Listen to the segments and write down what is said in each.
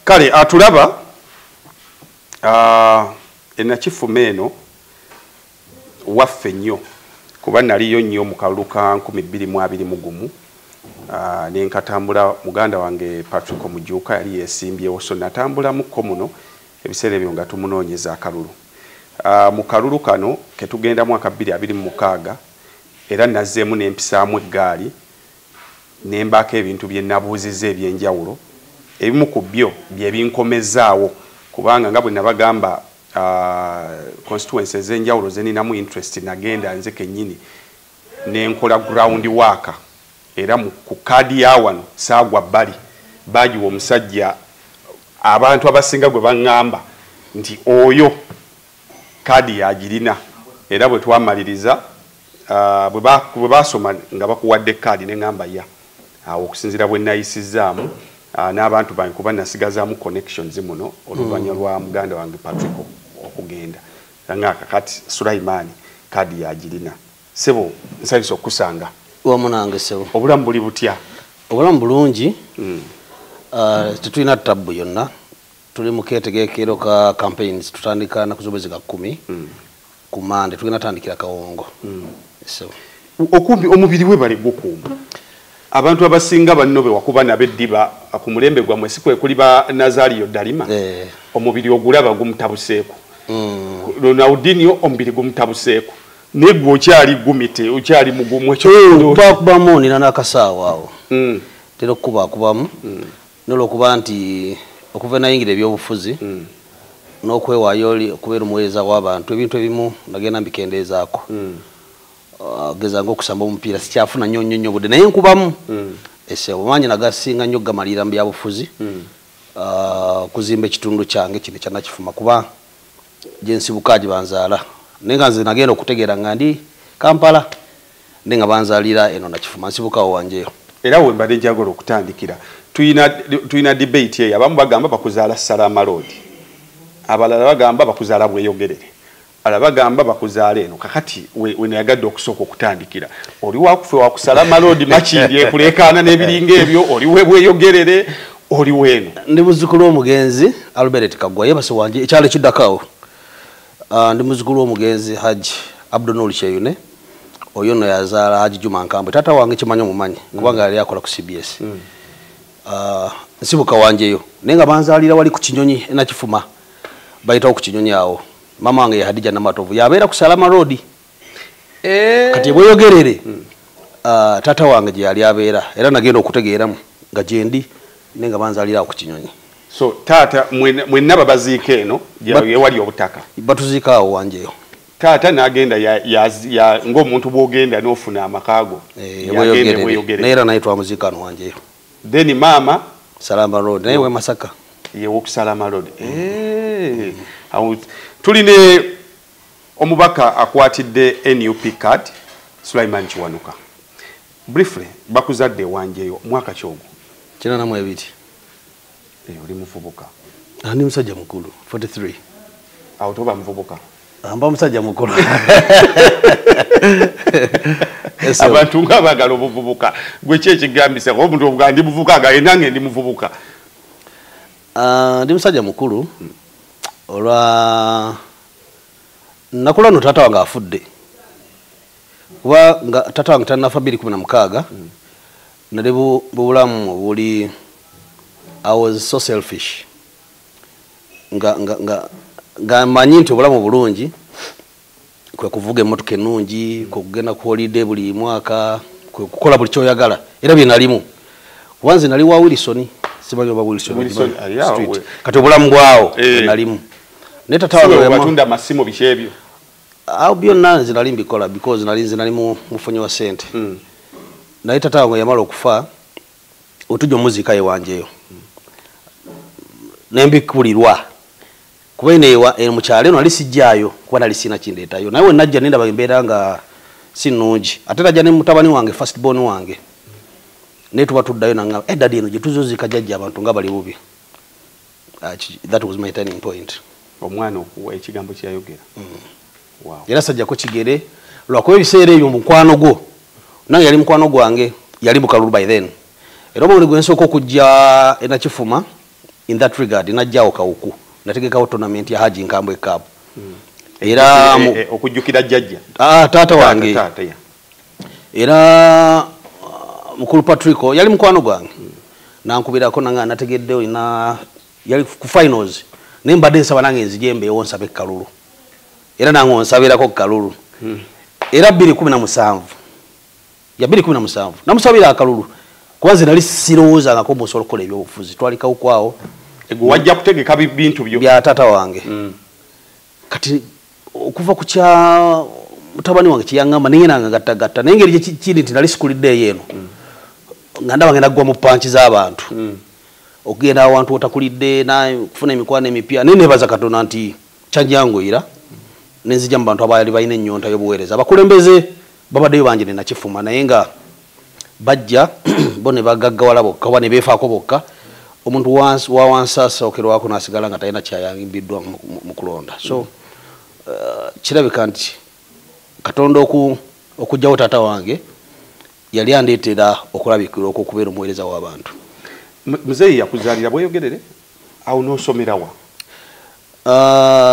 kale atulaba enakifuma eno waffe nnyo kuba naliyo nnyo mu kalulu ka 2021 nenkatambula muganda wange Patrick Omujuka yali yesimbyewo so natambulamuko muno ebiseera ebyo nga tumunoonyeza akalulu mu kalulu kano ketugenda mwaka 2026 era nazzeemu n'empisaamu eggaali nembaako ebintu bye nabuuzizza ebyenjawulo ebimu ku byo bye binkomezaawo kubanga nga bwe nabagamba constituencies ez'enjawulo ze ninamu interest nagenda nze kennyini nenkola ground work era ku kaadi ya wano saagwa bbali bagiwa omusajja abantu abasinga gwe baŋŋamba nti oyo kaadi yagirina era bwe twamaliriza bwe basoma nga bakuwadde kaadi neŋŋamba ya awo okusinziira bwe nayisizaamu n'abantu bange kuba nasigazaamu connections muno oluvannyuma lwa muganda wange Patrick okugenda nga kakati Sulaimani kaadi yagirina sebo nsabisa okusanga wamunange sebo obulamu buli butya obulamu bulungi tetulina ttabu yonna tuli mu keetegeekero ka campaigns tutandika naku z'omwezi ga 10 ku Mande tugenda tandikira Kawongo sebo okumbi omubiri we bali gukuuma abantu abasinga bannobe wakuba nabeddiba ku mulembe gwammwe si kwe kuli ba Nazario Dalima omubiri ogulaba gumutabuseeko Ronaldinho omubiri gumutabuseeko negwe okyali gumite okyali mugumu ekyo bakubamu nina n'akasaawa awo tera okubakubamu n'olwokuba nti okuva nayingira ebyobufuzi n'okwewaayo oli okubeera omuweereza w'abantu ebintu ebimu nagenda mbikendeezaako geza ng'okusamba omupiira sikyafuna nnyo budde naye nkubamu ese omanyi nagasinga nnyo gamalira mu byabufuzi kuzimba ekitundu kyange kino kyanakifuma kuba gye nsibuka gye banzaala naye nga nze nagenda okutegeera nga ndi Kampala naye nga banzaalira eno nakifuma nsibukawo wanjeyo era we mbadde njagala okutandikira tuyina debate eyo abamu bagamba bakuzaala Salama Road abalala bagamba bakuzaala Bweyogerere alabagamba bakuzaala eno kakati we nayagadde okusooka okutandikira oli wakufe wakusalama Road makindi ekulekaana n'ebiringa ebyo oli we Bweyogerere oli weno ndi muzukulu omugenzi Albert Kagwa yebase wanje ekyalo kiddakawo ndi muzukulu omugenzi Haji Abdunul Cheyune oyo no yazaala Haji Juma Nkambwe tata wange kimanyi omumanyi kubanga yali akola ku CBS nsibuka wanjeyo nenga banzaalira wali ku Kinyonyi nakifuma bayitawo ku Kinyonyi awo mama wange Hadija Namatovu yabeera ku Salama Road kati Bweyogerere tata wange gye yali abeera era nagenda okutegeeramu nga gyendi nenga banzaalira ku Kinyonyi so tata mwenna babaziika eno wali obutaka batuziika awo wanjeyo tata nagenda ya ng'omuntu bw'ogenda n'ofuna amakaago Bweyogerere naye era naye twamuziika ano wanjeyo then mama Salama Road naye we Masaka yewo ku Salama Road tuline omubaka akwatidde NUP card Sulaiman Kiwanuka briefly bakuzadde wanjeyo mwaka kyogo 82 oli muvubuka ndi musajja mukulu 43 awo toba muvubuka amba musajja mukulu abantu nga bagala obuvubuka gwe kyekigambise omuntu obuga ndi muvubuka ga enange ndi muvubuka ndi musajja mukulu olwa nakula no tata wange afudde kuba nga tata wange tanafa 2016 nali bulamu buli I was so selfish nga manyi nti obulamu bulungi kwe kuvuga emmotoka ennungi kugenda ku holiday buli mwaka kwe kukola buli kyoyagala era bye nalimu wanze nali wa Wilson simanyi oba Wilson street kati obulamu bwawo nalimu ne tata wange watunda amasimo bikyebyo awo byonna nze nali mbikola because nali mufunyi wa sente naye tata wange yamala okufa otujja omuzika ewanjeyo nembikubulirwa kuba eno mukyalo eno ali sijjaayo kuba nali sina kindeetayo naye wenajja nendaba embeera nga si nnungi ate najja ne mutabani wange first born wange naye tuba tuddayo nanga eddadi eno gye tuzoziika jjajja abantu nga bali bubi that was my turning point omwana okuwa ekigambo kyayogera era sajjako kigere lwakuba ebiseera ebyo mukwano gwo nange yali mukwano gwange yali bukalulu by then era obuli gwensooka okujja enakifuma in that regard najjawo kawuku nategekawo tournament ya Haji Nkambwe Cup era okujjukira jjajja taata wange era mukulu Patrico yali mukwano gwange nankubirako nanga nategedde ina yali ku finals nembadde nsaba nange nzijembe wonsabe kalulu era nange onsabirako kalulu era 2017 ya 2017 namusabira akalulu kwanze nali sirowooza ngako musobola okukola ebyobufuzi twalikawo kwawo wajja kutegeka bintu byo bya taata wange kati okuva ku kya mutabani wange kiyangamba ninge nanga gattagatta naye ngeri kiri nti nali sikulidde yeno nganda bagenda gwa mu panchi z'abantu okugenda awantu otakulidde na kufuna emikwano emipya naye nebaza Katonda nti kyanjanguira nenzija mu bantu abaali balina ennyonta y'obuweereza abakulembeze babaddeyo bangi ne nakifuma naye nga bajja bo ne bagaggawala bokka oba ne beefaako bokka omuntu wa wansi asookerwako n'asigala nga talina kyayambiddwa mu kulonda so kirabika nti Katonda okujjawo taata wange yali andeetera okulabikira okubeera omuweereza w'abantu. Muzeeyi yakuzaalira Bweyogerere awo n'osomerawa?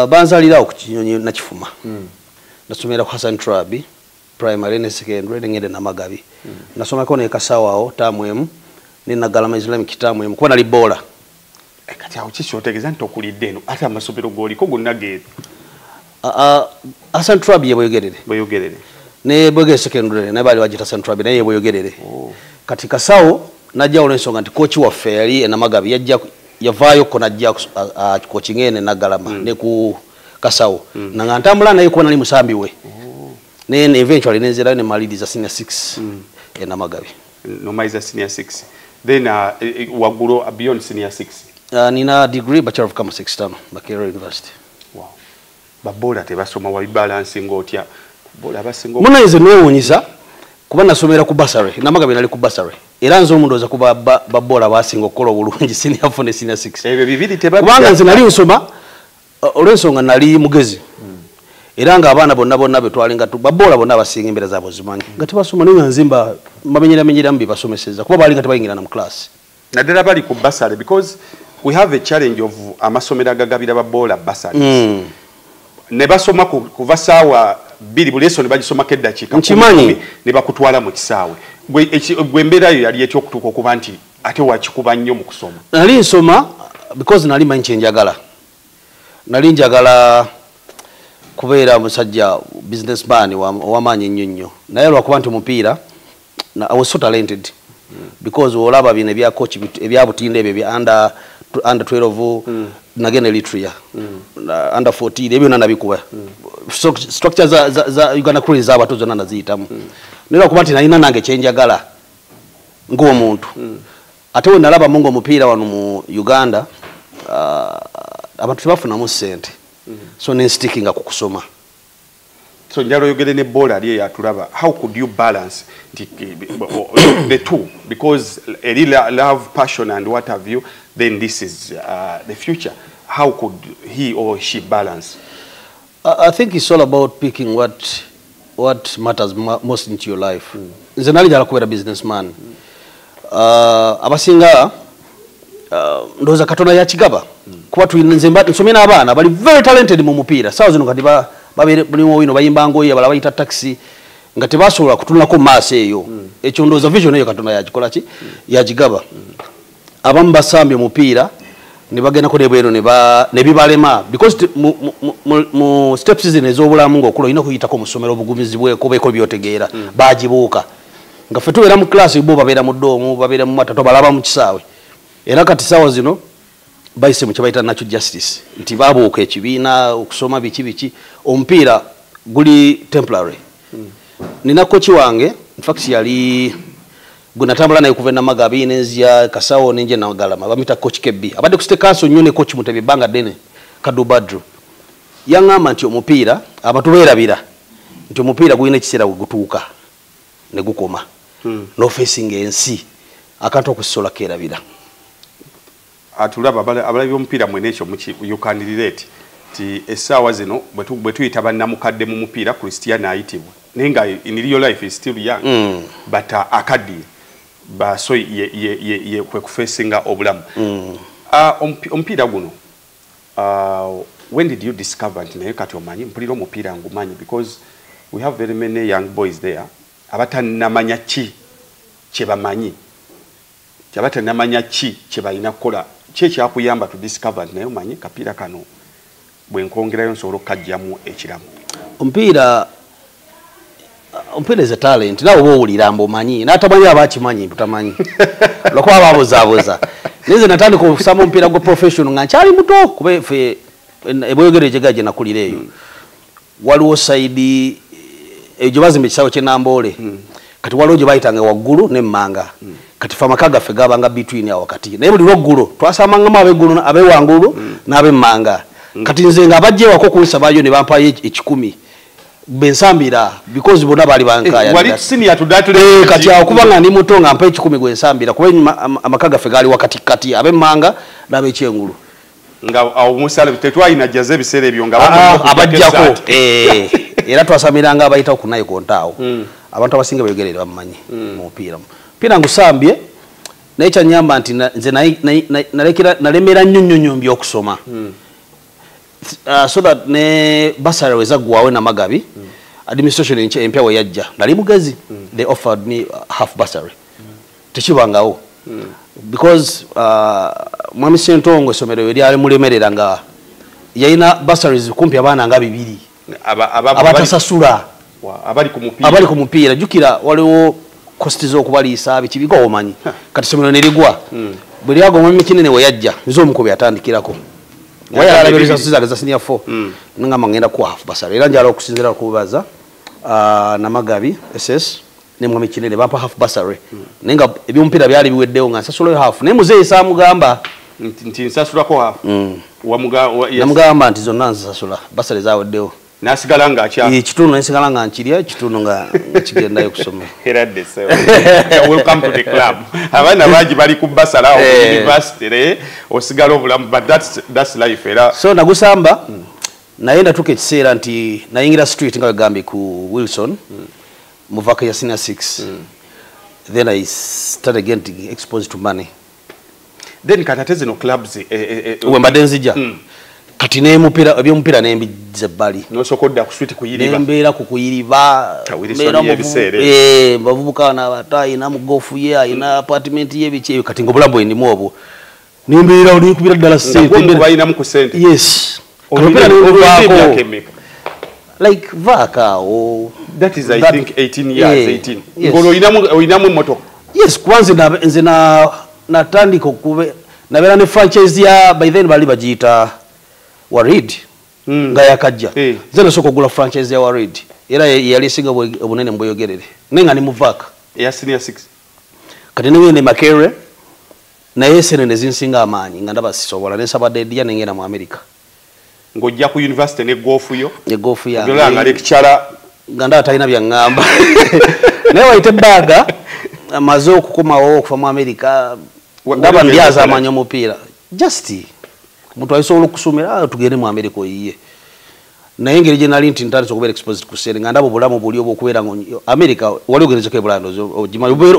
Banzaalirawo ku Kinyonyi Nakifuma. Nasomera ku Hassan Trabi primary ne secondary ngende Namagabi. Nasomako ne Kasawa awo taamu emu ne Nagalama Islamic taamu emu kuba nali boola. Kati awo kiki otegeeza nti okulidde eno ate amasomero g'oliko gonna geetu? Hassan Trabi ye Bweyogerere ne Bwegere secondary ne bali wajita Hassan Trabi naye Bweyogerere. Kati Kasawo najja olw'ensonga nti kochi waffe yali Namagabi yavaayo ko najja coaching ene Nagalama ne ku Kasawo nanga ntambula naye kuba nali musambi we ne eventually nenzira ne maliriza senior 6 e Namagabi. Nomaliza senior 6 then waggulu beyond senior 6 nina degree Bachelor of Commerce external Makerere University. Wow. Babola tebasoma wa balancing otya bola basingo munaize newunyisa kuba nasomera ku basare Namagabi nali ku basare era nzo omundoza kuba babola basingo kola obulungi senior 4 ne senior 6 ebyo bibiri tebabbi kubanga nze nali nsoma olw'ensonga nali mugezi era nga abaana bonna betwalinga babola bonna basinga embera zaabo zimanyi nga tebasoma ninga nzimba mbamenyera mbi basomeseza kuba balinga tebayingira na mu class naddala bali ku basare because we have a challenge of amasomero agagabira babola basare ne basoma kuva saawa 2 buli lesson bagisomako eddakiika nkimanyi ne bakutwala mu kisaawe gwe embeerayo yali etya okutuuka okuba nti ate wakikuba nnyo mu kusoma? Nali nsoma because nali manyi kyenjagala nali njagala kubeera musajja businessman w'amaanyi ennyo naye lwakuba nti omupiira I was so talented because olaba bino ebya coach ebyabutinde ebyo bya under 12 nagenda Eritrea under 14 ebyo nabikuba structure za Uganda Cranes z'abato zonna naziyitamu naye lwakuba nti nalina nange kyenjagala ng'omuntu ate we nalaba mungu omupiira wano mu Uganda abantu tebafunamu ssente so nenstickinga ku kusoma. So njalo yogere ne bola ali yatulaba how could you balance the two because a real love passion and what have you then this is the future how could he or she balance? I think it's all about picking what matters most into your life. Nze nali njala kubeera businessman abasinga ndoza Katonda yakigaba kuba tuyinze nsomye n'abaana bali very talented mu mupiira sawa zino kati babere buli wino bayimba ngoye bala bayita taxi nga tebasobola kutunako maaso eyo ekyo ndoza vision eyo Katonda yakikola ki yagigaba abamu basambye mupiira ne bagenda ko nebwero ne bibalema because mu steps zino ez'obulamu ng'okula olina okuyitako mu ssomero obugumizibweko beeko byotegeera bagibuuka nga ffe tubeera mu class bo babeera mu ddoomu babeera mu matato balaba mu kisaawe era kati saawa zino bayise mu kyebayita natural justice nti babuuka ekibiina okusoma biki omupiira guli temporary. Nina kochi wange in fact yali gunatambula naye kuva Namagabi nenzia Kasawo nenje na Galama bamita coach Kebbi abadde ku state council nyone coach Mutebi banga dene Kadubadru yangamba nti omupiira abatubeerabira nti omupiira gulina ekiseera gutuuka ne gukoma no facing ensi akantu okusola kerabira atulaba abalabi omupiira mwene ekyo you can relate ti essaawa zino bwe tuyita bannamukadde mu mupiira Christian ayitibwa naye nga in real life is still young but akaddiye baso ye kwe kufacinga obulamu Omupiira guno, when did you discover nti naye kati omanyi mpulira omupiira ngumanyi, because we have very many young boys there abatannamanya ki kye bamanyi, abatannamanya ki kye balina kukola, ki ekyakuyamba to discover nti naye omanyi kapiira kano bwe nkongerayo nsobola okukajjamu ekiramu. Omupiira is a talent. Nawe owulira mbu omanyi n'atamanyi abakimanyi butamanyi lwokuba babuzaabuza. Nize natandika okusamba omupiira gwa professional nga nkyali muto kuba ffe ebweyogero egyegaje nakulira eyo. Waliwo saidi egyo bazimba ekisaawe ky'e Namboole. Kati waliwo gye bayitanga waggulu n'emmanga. Kati ffe amaka gaffe gabanga between awo wakati. Naye buli lw'eggulu twasambangamu ab'ewangulu n'ab'emmanga. Kati nze nga bajja ewaka okunsabaayo ne bampayo ekikumi. Bensambira because bona bali bankaya wali senior to that kati akubanga ndi muto nga mpa 10 gwe nsambira kuba amakaga fe gali wakati kati abemmanga nabe kyengulu nga omusale tetwalina jaze bisere ebyo nga abajjako era twasamiranga abayita ku nayo kontaawo abantu abasinga bayogerera bamanyi mu mupiira ngusambye naye kyanyamba nti nze nalemera nnyo by'okusoma so that ne basara wezagwawe na magabi administration empya we yajja nali mugezi they offered me half bursary tekibangawo because mwami Sentongo somero yali ali mulemerera nga yayina bursaries kumpi abana nga 2 abatasasula abali ku mupiira jukira waliwo costs zo kubaliisa bikibiko omanyi kati somero nerigwa buli yago mwami kinene we yajja nizo mukubi atandikirako waya alabiriza sizaga za senior 4 nga mangenda ku half bursary era njalo okusinzira kubaza na magabi SS ne mwami kinene bampa half bursary nenga ebyompira byali biweddewo nga nsasula half ne muzeyi samugamba nti nsasula ko half namugamba nti zonna nsasula bursary zaweddewo nasigala nga akya kitundu nasigala nga nkirya kitundu nga kigendayo kusoma herade so welcome to the club abana baji bali ku basala university osigala obulamu but that's life era so nagusamba naenda tuke kiseera nti nayingira street nga gambi ku Wilson muvaka ya senior 6 then I started getting exposed to money then katateze no clubs wembadenzija kati ne mupira ebyomupira nembize bali no sokodda ku street kuyiriba nembera ku kuyiriba bavubuka na batayi na mugofu ye ina apartment ye biche kati ngobulabo endimu obwo nembera oli kubira dala sente bayina mu ku sente yes opira like vaka o that is I think 18 years 18 ngolo inamu moto yes kwanza nze na tandiko kube na bera ne franchise ya by then bali bajiita Warid nga yakajja zeno soko gula franchise ya Warid era yali singa obunene mboyogerere nenga ni muvaka ya senior 6 kati ne Makere na yesene nezinsinga amanyi nga ndaba sisobola ne sabade dia nengena mu America ngojja ku university ne gofu yo ya ndola nga lecturer nganda atalina bya ngamba naye waite baga amazo okukomawo okufa mu America ndaba ndyaza amanyi omupira just mutu ayisobola okusomera tugende mu America oyiye naye ngeri gye nali nti ntandise okubeera exposed ku sente nga ndaba obulamu buli obwokubeera ngo America wali ogerezeko ebulando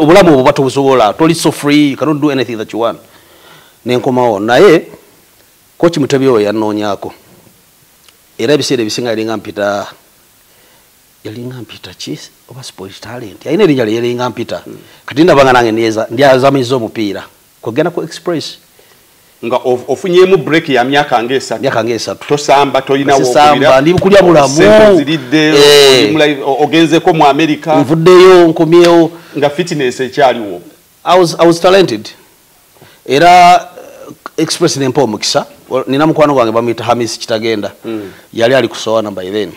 obulamu obwo batobusobola toli so free you cannot do anything that you want nenkomawo naye coach Mutebyo yanoonyako era ebiseera ebisinga yalinga mpita ki oba sport talent yalina erinnya yalinga mpita kati ndabanga nange ndyazamiza omupiira kugenda ku express nga ofunyemu break ya myaka ngesa tosamba toyina wokubira ndi kulya bulamu zilidde ogenze ko mu America nvuddeyo nkomyewo nga fitness ekyaliwo I was talented era express nempo omukisa nina mukwano gwange bamuyita Hamis Kitagenda yali ali kusowana by then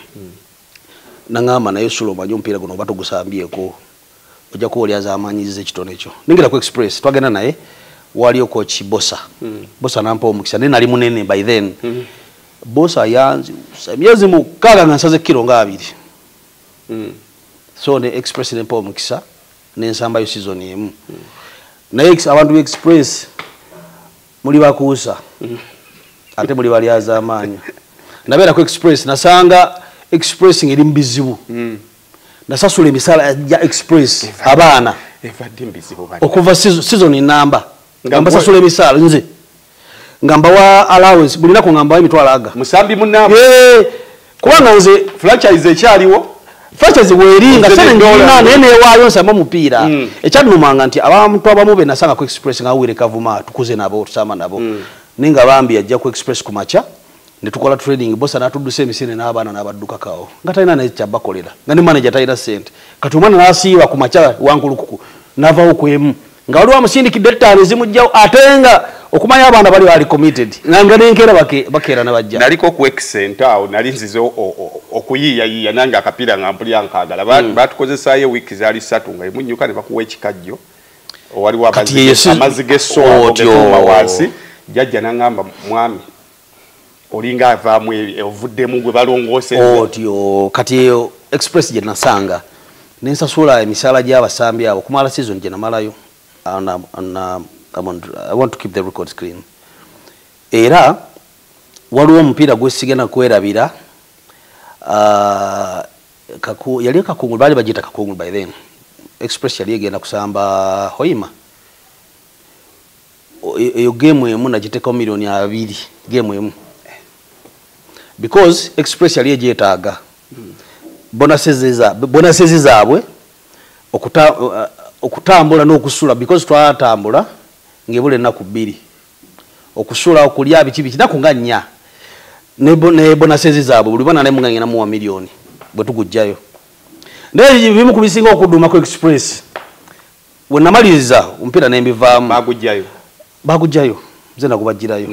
nangamba naye sulo manyi omupiira guno bato gusambyeko ojja kuwolyaza amanyize ekitono ekyo ningira ku express twagenda naye waliyo coach Bosa Bosa nampa omukisa nene ali munene by then Bosa yanzi myezi mukaga nga nsaze kilo nga 2 so ne express nempa omukisa nensamba yo season emu naye abantu be express muli bakuusa ate muli balyaza amanyi nabeera ku express nasanga express ngeri mbizibu nasasula emisala ya express abaana okuva season namba ngamba sasula emisala nze ngamba wa allowance bulina ko ngamba emitwalo aga musambi munabo kubanga nze franchise ekyaliwo franchise weringa sene ndina nene wayo nsamba mupiira ekyadumanga nti abantu abamu be nasanga ku express nga wire kavuma tukuze nabo tusama nabo ninga bambi ajja ku express kumacha ne tukola trading bossa natuduse emisene n'abaana n'abadduka kawo nga talina ne kyabakolera nga ne manager talina sente katumana nasiiba kumacha wankulukuku navawo kwemu nga waliwo amusindikidde ttaano zimujjawo atenga okumanya abaana bali wali committed nga nenkera bakeera nabajja naliko ku excent awo nali nzize okuyiiya nange akapiira nga mpulya nkagala batukozesaayo wiiki zaali 3 nga emunyuka ne bakuwa ekikajjo waliwo amazzi g'essowa wansi jjajja nangamba mwami olinga avaamu ovuddemu gwe balongoosezza otyo kati eyo express gye nasanga nensasula emisaala gy'abasambi abo kumala season gye namalayo I want to keep the records clean. Era waliwo omupiira gwesigana kwerabira yali kakungulu bali bagita kakungulu by then express yali egenda kusamba Hoima eyo game emu nagiteka milioni 2 game emu because express yali ejeetaaga bonuses zaabwe okutambula n'okusula because twatambula ngebule ennaku 2 okusula okulya biki naku nga 4 ne bonuses zaabwe buli bana nemu nga ngina mu 1 million bwe tugujjayo naye bimu kubisinga okuduma ku express we namaliriza omupiira n'embivaamu bagujjayo nze nakubajjirayo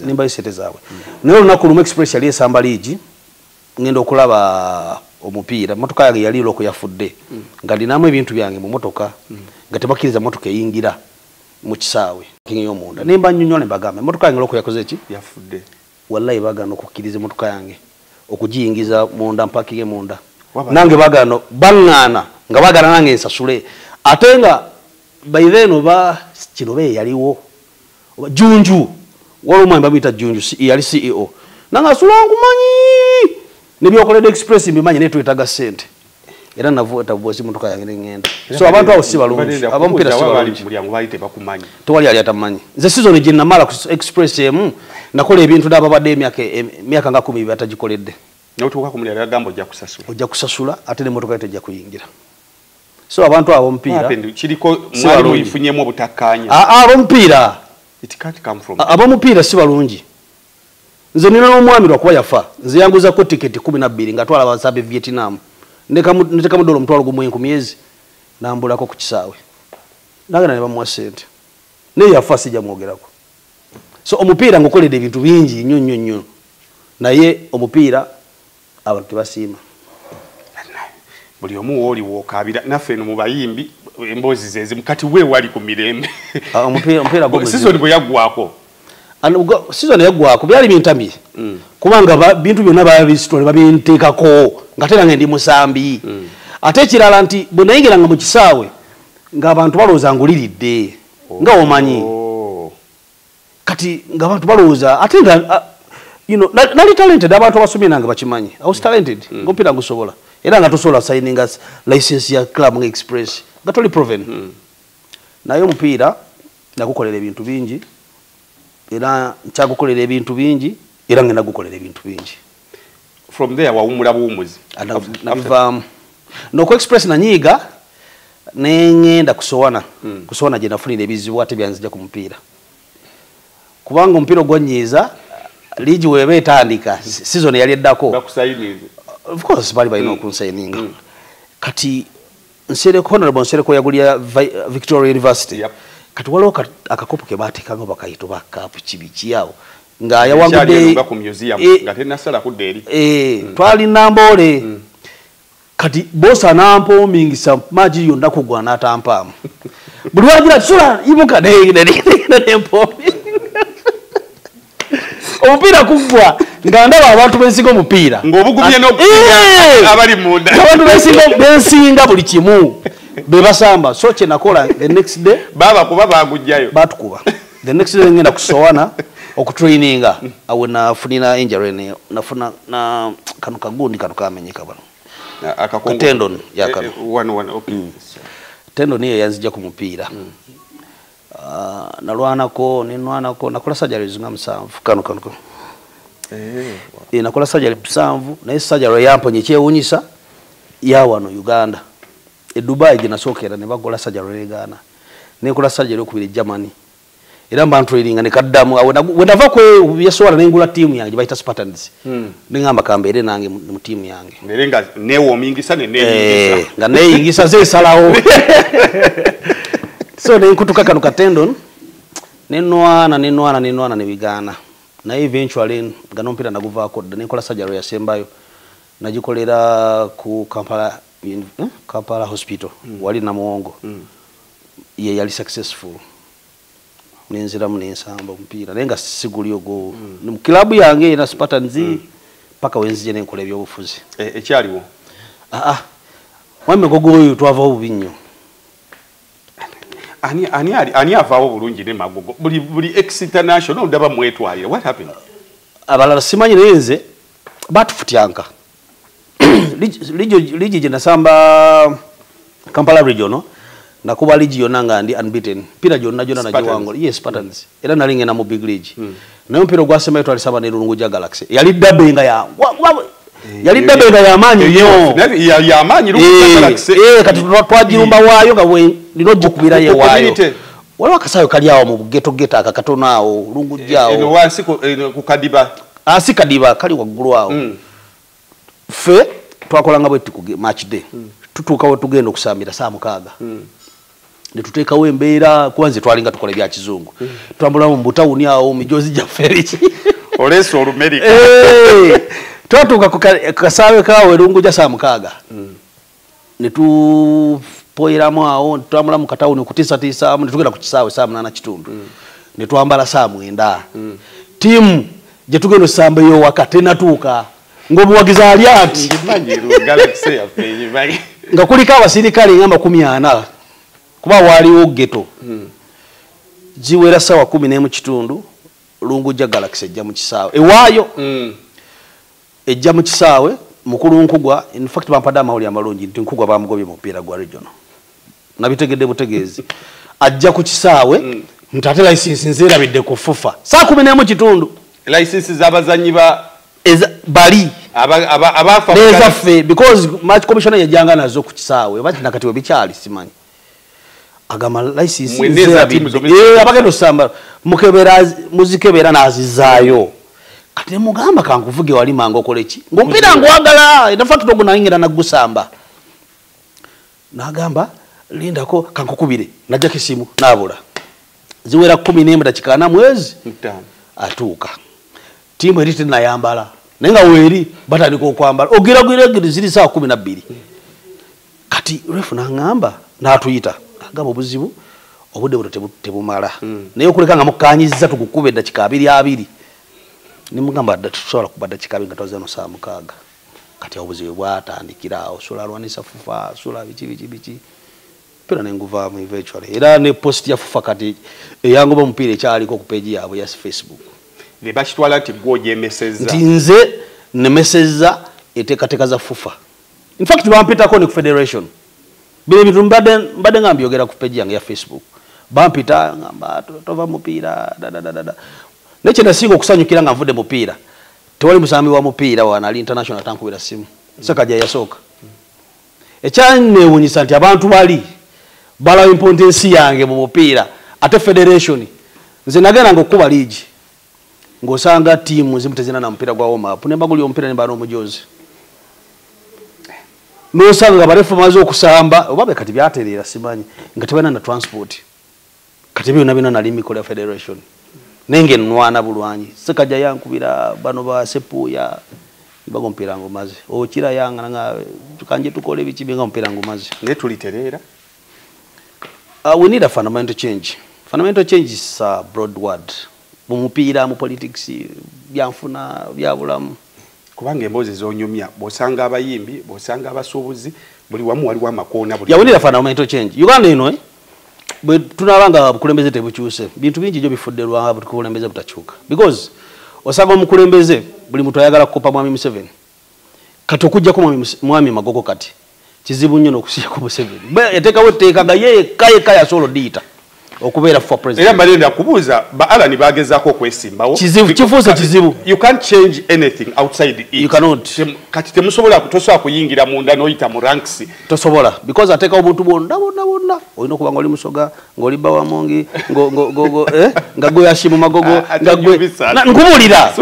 nimba sente zaabwe naye olunaku lumu express yali esamba liigi ngenda okulaba omupiira motoka yange yali loko yafudde nga linamu ebintu byange mu motoka nga tebakiriza motoka eyingira mu kisaawe kinyo munda nimba nnyonnyola embagambe motoka yange loko yakoze ki yafudde wallahi bagano okukkiriza motoka yange okugiyingiza munda mpakinge munda nange bagano bangana nga bagana nange ensasule ate nga by then oba kino be yaliwo Junju waliwo mwemba bita Junju yali CEO nanga sulangu manyi nebyokolede express mbimanyi ne twetaga sente era navota bosi motoka yange ngenda so abantu awo si balungi abampira si balungi mulyango bayite bakumanyi tewali ali atamanyi nze season gye namala ku express emu nakola ebintu n'ababadde emyaka nga 10 batagikoledde n'otuuka ku mulyango agambo ojja kusasula ate ne motoka tejja kuyingira so abantu abo mpira kiriko mwalo ifunyemu obutakanya abo mpira it can't come from abo mpira si balungi nze nina n'omwami lwakuba yafa nze yanguza ko tiketi 12 nga twala basabe Vietnam neteka mu dola mutwalo gumu enkumyezi nambulako ku kisaawe nagana ne bamuwa sente naye yafa sijja mwogerako so omupiira ngukolede ebintu bingi nnyo naye omupiira abantu tebasiima buli omu woli wokabira naffe no mubayimbi embozi zezimu kati we wali ku mirembe omupiira gwo season bwe yaggwako season yaggwako byali bintambi kubanga bintu byonna babisitole babinteekako nga tera ngendi musambi ate ekirala nti bwe nayingiranga mu kisaawe ng'abantu balowooza nguliridde nga omanyi kati ng'abantu balowooza ate nga nali talented abantu abasomye nange bakimanyi I was talented ngompira gusobola era nga tosobola signing license ya club nga express nga toli proven naye omupiira nagukolera ebintu bingi era nkyagukolera ebintu bingi era ngenda gukolera ebintu bingi from there wawumula buwumuzi navaamu noko express nanyiiga nengenda kusowana kusowana gye nafunira ebizibu ate byanzija ku mupiira kubanga omupiira ogwanyiiza liigi weba etandika season yali eddako of course bali balina okunsayininga kati honorable nsereko yagulya Victoria University kati waliwo akakopo ke baateekanga bakayito bakapu kibiki awo nga yawangudde twali Namboole kati bosa nampomingisa maji yonna kugwa n'atampaamu buli wagira sula ibuka nempomi omupiira kugwa nga ndaba abantu bensinga omupiira ng'obugumye n'okusinga abali munda abantu bensinga buli kimu bebasamba so kye nakola the next day baba kuba bagujjayo batukuba the next day ngenda kusowana okutraininga awe nafunira injury ne nafuna na kanu kagundi kanu kamenyeka bano tendon yakano okay. tendon niyo yanzija ku mupiira nalwanako nakola surgery nga 7 kano nakola surgery 7 naye surgery yamponye kyewunyisa ya wano Uganda Dubai ginasookera ne bakola surgery Uganda nekola surgery okubiri Germany era mba training ne kaddamu wenava kwe yeswala nengula team yange bayita Spartans ningamba kambere nange mu team yange nerenga newo mingisa ne nga neyingisa ze salawo so nenkutuka kanu katendon nenwana ne bigana na eventually ngano mpira naguvaako nekola surgery yasembayo nagikolera ku Kampala hospital wali na muongo ye yali successful nenzira munesamba mpira nenga siguli ogo mu club yange na Spartans paka wenzije nenkola ebyobufuzi ekyaliwo wame gogo twava ubinyo ani avaawo bulungi ne magogo buli ex international ndaba mwetwalira what happened abalala simanyi nenze batufutyanka ligi nasamba Kampala regional nakuba ligi yonna nga ndi unbeaten pira jonna najiwango yes Spartans era nalinge na mu big league nayo mpira gwasema yetu alisaba ne Lunguja Galaxy yali dabenga ya amanyi nyo ya amanyi Lunguja Galaxy kati twajirumba waayo nga we lino kubira ye waayo wala akasayo kali awo mu geto akakatona awo Lunguja awo eno wansi ku Kadiba asi Kadiba kali waggulu awo fe twakolanga bwetu ku match day tutukawo tugenda okusamira saa 6 ne tuteekawo embeera kwanze twalinga tukola bya kizungu twambula mu butawuni awo mijozi ja feriki oleso olumerika twatuka ku kasawe kawe Lunguja saa 6 ne tupoiramu awo twambula mu katawuni ku 9 ne tugenda ku kisawe saa 8 kitundu ne twambala saa 9 timu je tugenda samba yo wakati natuka ngobuwagiza ali ati Galaxy ya peyi nga kulika abasirikale ngamba 100 kuba waliwo geto jiwera sawa 10 kitundu Lunguja Galaxy ejja mu kisawe ewayo ejja mu kisawe mukulu nkugwa in fact bampada amawuli amalungi nti nkugwa bamugobye mu mpira gwa regional nabitegedde butegeezi ajja ku kisawe ntate license nzera bidde ku fufa saa 10 kitundu license z'abazanyi ba bali abafa nezafe because match commissioner yajanga nazo ku kisawe bati nakati obikyali simanyi agama license nzera bidde abagendo samba muzikebera nazizayo kati mugamba kankuvuge wali mango koleki ngompira ngwagala inafa tutogo nayingira nagusamba nagamba lindako kankukubire najja kisimu nabula ziwera 10 dakika na mwezi atuka timu erite nayambala nenga weri batandika okwambala ogira ziri saa 12 kati refu nangamba natuyita agamba obuzibu obudde tebumala naye okuleka nga mukanyiza tukukube dakika 2 nimugamba tusobola kuba dakika 2 nga tozeno saa 6 kati obuzibu bwatandikira osobola alwanisa fufa osobola biki pera nenguva mu eventually era ne post ya fufa kati eyangoba mpira ekyaliko ku page yabwe ya Facebook ne bakitwala ati gwoje message ntinze ne message etekateka za fufa in fact bampitako ne ku federation bile bitu mbade ngambye ogera ku page yange ya Facebook bampita ngamba tova mupira neche nasinga okusanyukira nga nvude mupira tewali musami wa mupira wana ali international tankubira simu sakaja yasoka ekyane wunyisa nti abantu bali bala importance yange mu mupira ate federation nze nagenda ngokuba league ngosanga timu zimutezina na mpira gwa homa pune baguli ompira ne bano mujozi no sanga barefu mazo okusamba obabe kati byaterera simanyi ngatebana na transport kati byo nabina na limiko ya federation nenge nwana bulwanyi sekaja yankubira bano ba sepuya bago mpira ngo maze okira yanga nga tukanje tukole bikibenga mpira ngo maze ne tuliterera we need a fundamental change is a broad word mu mupira mu politics byanfuna byabulamu kubanga embozi zonyumya bosanga abayimbi bosanga abasubuzi buli wamu wali wa makona buli we need a fundamental change Uganda ino bwe tunabanga bukulembeze tebukyuse bintu bingi byo bifudde lwa bukulembeze butachuka because osanga omukulembeze buli mtu ayagala kukopa mwami Museveni kati okujja ko mwami Magogo kati kizibu nnyo nokusiya ku Museveni eteka weteka ga ye kaya solo dita okubeera for president. Era mbalenda kubuuza ba Alan bagezaako okwesimbawo. Kifuuse kizibu. You can't change anything outside it. You cannot. Kati temusobola kutosobola kuyingira munda n'oyita mu ranks. Tosobola because ateka obuntu bonna olina okuba ng'oli Musoga ng'oli Bawamongi nga gwe Ashimu Magogo nga gwe nkubulira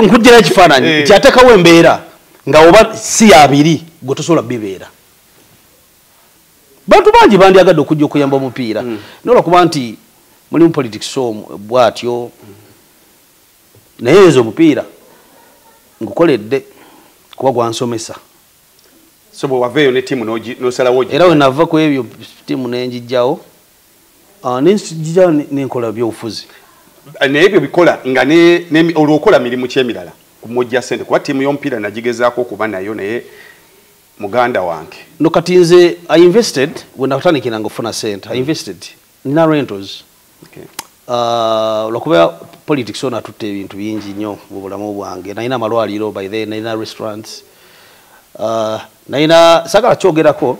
nkujjira ekifaananyi nti atekawo embeera nga oba si abiri gwe tosobola bibeera. Bantu bangi bandyagadde okujja okuyamba omupiira nolwakuba nti mulimu politics bwatyo naye ezo omupiira ngukoledde kuba gwansomesa. So bwe waveeyo ne tiimu n'osalawo era we nava ku ebyo tiimu n'enjijjawo n'enjijjawo n'enkola by'obufuzi. Naye ebyo bikola nga olwokola mirimu kyemirala ku mujja ssente kuba tiimu y'omupiira nagigezaako okuba nayo naye muganda wange. No kati nze I invested when natandikira nga ofuna ssente. I invested nina rentals. Okay. Lwakuba politics ona tutte ebintu bingi nnyo mu bulamu bwange. Nalina amalwaliro by then, nalina restaurants. Nalina sagala kyogerako,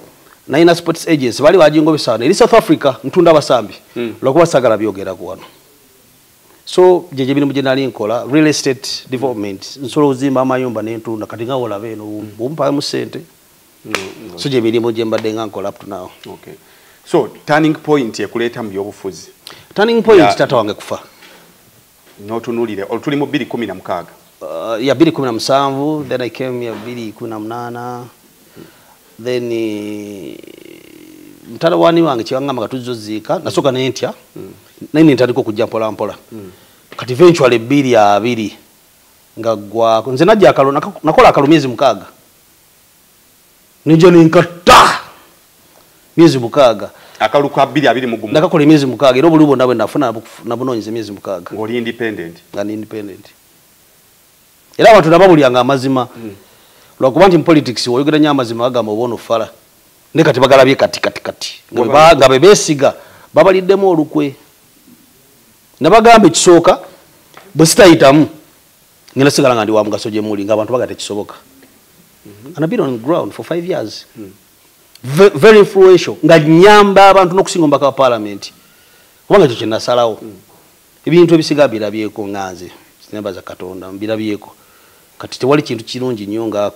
nalina sports agency bali bajingobesana eri South Africa ntunda abasambi. Lwakuba sagala byogerako wano. So jeje bino mujinali nkola real estate development nsolo uzimba amayumba n'entunda kati nga wola beno bumpa mu ssente. So je milimo je mbadde nga nkola up to now. Okay. So turning point yekuleta mu byobufuzi. Turning point tata wange kufa. Notunulire olutuli mu 2016. Ya 2017 then I came ya 2018 then mtala wani wange kiwanga makatuzo zika nasoka nentya nini ntaliko kujja mpola mpola kati eventually 2 nga gwa nze najja nakola akalumiezi mukaga nijo ninkata miezi mukaga akaluka 2 mugumu nakakola miezi mukaga era bulubo ndabwe nafuna nabunonyize miezi mukaga ngoli independent ngani independent era abantu nababulyanga amazima lwakuba nti mu politics oyogera nya amazima agamba obono fala ne kati bagalabye kati nga bebesiga babaliddemu olukwe nabagambe kisooka bwe sitayitamu ngena sigala nga ndi wa mugaso gye muli nga abantu bagate kisoboka and I've been on ground for 5 years very influential nga nyamba abantu n'okusinga mbaka wa parliament kubanga kyo kyenasalawo ebintu ebisiga birabyeko nganze sinembaza Katonda mbirabyeko kati tewali kintu kirungi nnyo nga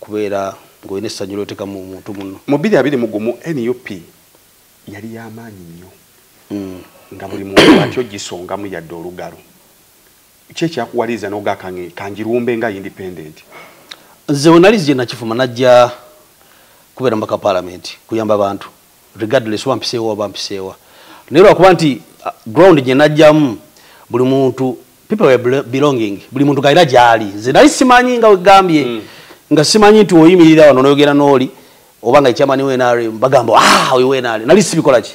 kubeera ng'olina essanyu ly'oteeka mu muntu muno. Mu 2020 NUP yali y'amaanyi nnyo nga buli muntu atyo gisongamu yadde olugalo. Ki ekyakuwaliza n'ogakange kanjirumbe nga independent? Nze wenali gye nakifuma najja kubeera mbaka parliament kuyamba abantu regardless wampiseewa bampiseewa. Naye lwakuba nti ground gye najjamu buli muntu people were belonging buli muntu gaira gyali nze nali simanyi nga wegambye nga simanyi nti oyimirira wano n'oyogera n'oli obanga ekyamani wenare bagamba oyo wenare nali sibikola ki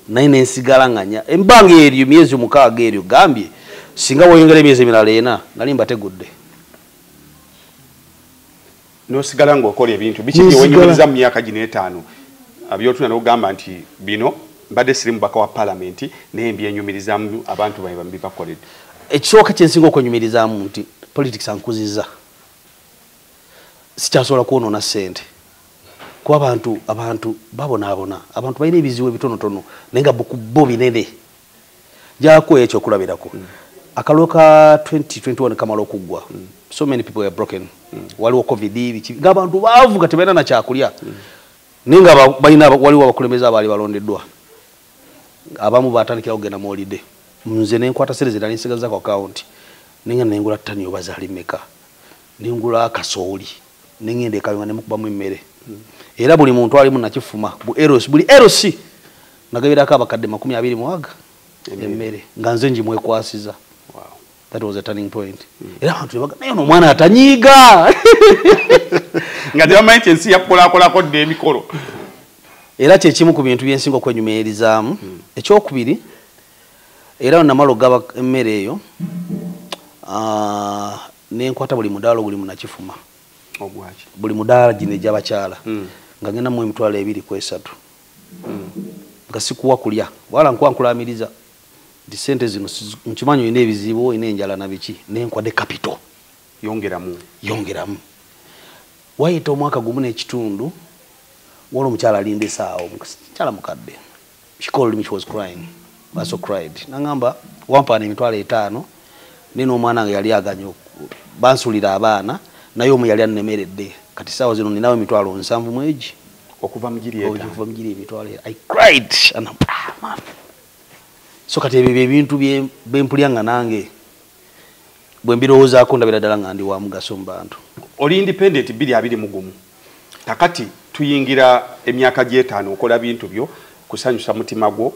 naye nensigala nganya embanga eryo myezi 6 eryo gambye singa woyongera emyezi emirala 4 nali mbategudde n'osigala ng'okola ebintu biki bye wenyumiriza mu myaka gino 5 abyotuna n'ogamba nti bino mbadde siri mubaka wa parliament naye mbyenyumirizamu abantu baye bakoledde. Ekisooka kyensinga okwenyumirizaamu nti politics ankuziza sikyasobola kwonoona ssente kuba abantu babonaabona abantu balina ebizibu ebitonotono naye nga bo binene jako ekyo okulabirako akalulu ka 2021 kamala okuggwa so many people were broken waliwo covid ng'abantu baavu nga tebalina nakyakulya naye nga waliwo abakulembeze abaali balondeddwa abamu batandikira okugenda mu holiday nze nenkwata sereze nali nsigaza ku account ninga nengula ttani oba zaali meka nengula akasooli nengenda ekayonga nemukubamu emmere era buli muntu alimu nakifuma buli erosi nagabirako abakadde 20 emmere nga nze njimwekwasiza. That was a turning point. Era abantu baga naye omwana atanyiiga nga tebamanyi nti ensi yakolakolako dde emikolo era kyekimu ku bintu byensinga okwenyumiririzaamu. Ekyokubiri era namalo gaba emmere eyo nenkwata buli mudaalo buli munakifuma buli mudaala gino egy'abakyala nga ngenda mu emitwalo 2 ku 3 nga sikuwa kulya wala nkwankulamiriza di sente zino nkimanyi olina ebizibu olina enjala na biki nenkwadde capital yongeramu wayita omwaka gumu n'ekitundu waliwo omukyala alindesaawo mukyala mukadde she called me, she was crying baso cried nangamba wampana emitwalo 5 nino omwana nga yali aganyo bansulira abaana naye omu yali annemeredde kati sawa zino ninawe emitwalo 7 mweji okuva mujiri emitwalo I cried and man so kati ebyo ebintu bempulya nange bwe mbirowoozaako ndabira ddala nga ndi wa mugaso mu bantu. Oli independent 221 kakati tuyingira emyaka gy'etaano okola bintu byo kusanyusa mutima gwo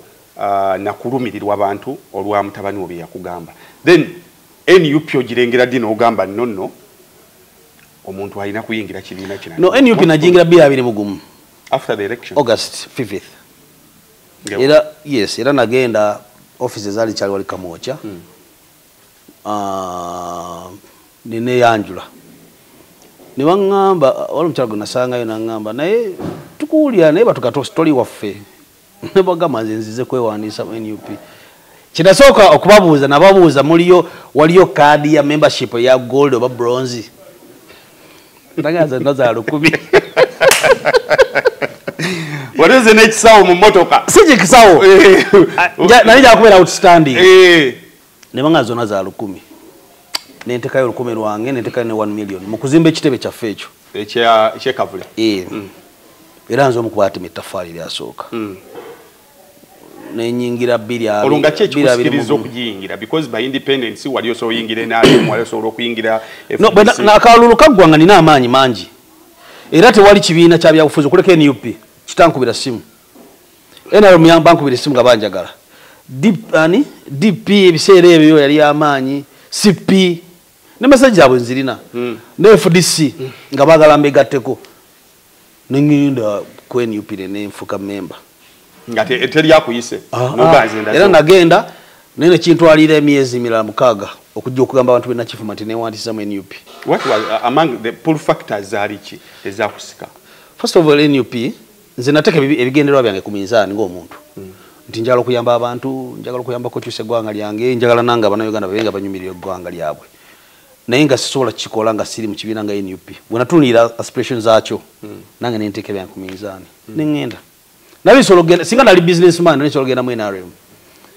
na kulumirirwa abantu olwa mutabani obi yakugamba then NUP ogirengera ddi n'ogamba nonno omuntu alina kuyingira kibiina kino. No, NUP najingira 221 after the election August 5th. Era nagenda offices zali chali wali Kamocha. Nine yanjula. Niwangamba wali mchalago nasanga yo nangamba naye tukuulya naye batukato story waffe. Nebagamba nzize kwewandiisa NUP. Kinasoka okubabuuza nababuuza waliyo kadi ya membership ya gold oba bronze. Ndagaza naza 10. What is the next saw mu motoka? Sije kisawo. Nalija kubera outstanding. Nebanga zona za 10. Nentekayo 10 lwange nentekayo ne 1 million. Mukuzimba ekitebe kya fecho. Ekya kavula. Era nzo mukwate metafali lyasooka. Nenyingira bilya. Olunga kye kikusikiriza okuyingira because by independence wali so yingire nayo wali so okuyingira. No, na kalulu kagwanga nina amanyi manji. Era tewali kibiina kya byabufuzi kuleka NUP kitankubira simu. Ena rumyamba nkubira simu gabanjagala. DP ebiseera ebyo yali amanyi, CP ne message abo nzirina. Ne FDC ngabagala mbegatteko. Ninginda ku NUP ne nfuka member. Ngate eteri yakuyise nobanze era nagenda nene kintu alira emyezi 6 okujja okugamba abantu bena chief mate ne wandisa mu NUP. What was among the pull factors alichi ezakusika? First of all NUP nze nateka ebigenderwa byange ku minzani ng'omuntu. Nti njagala okuyamba abantu, njagala okuyamba ko kyuse gwanga lyange, njagala nanga abana Uganda babenga banyumirire gwanga lyabwe. Naye nga sisobola kikola nga siri mu kibiina nga NUP. Bwe natunira aspirations zaakyo nange ne nteke byange ku minzani. Nengenda. Nabi solo genda singa nali businessman nali solo genda mu NRM.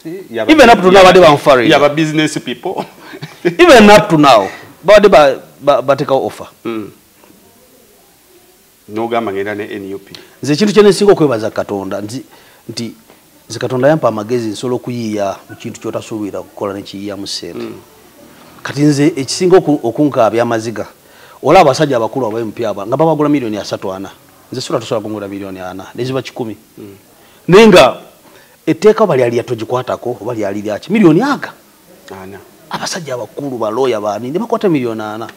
Even up to now they were foreign. You have business people. Even up to now but take offer. No gamba ngenda ne NUP. Nze kintu kyene singo kwebaza Katonda nti Katonda yampa amagezi nsolo kuyiya mu kintu kyotasuubira kukola ne kiyiya mu sente. Kati nze ekisinga okunkabya amaziga. Ola abasajja abakulu aba MP aba nga babagula milioni 3 nze sura tosobola kungula milioni 4 neziba 10. Nenga etteeka bali ali atogikwatako bali ali lyaki milioni 4 abasajja abakulu ba lawyer bani ne bakwata milioni 4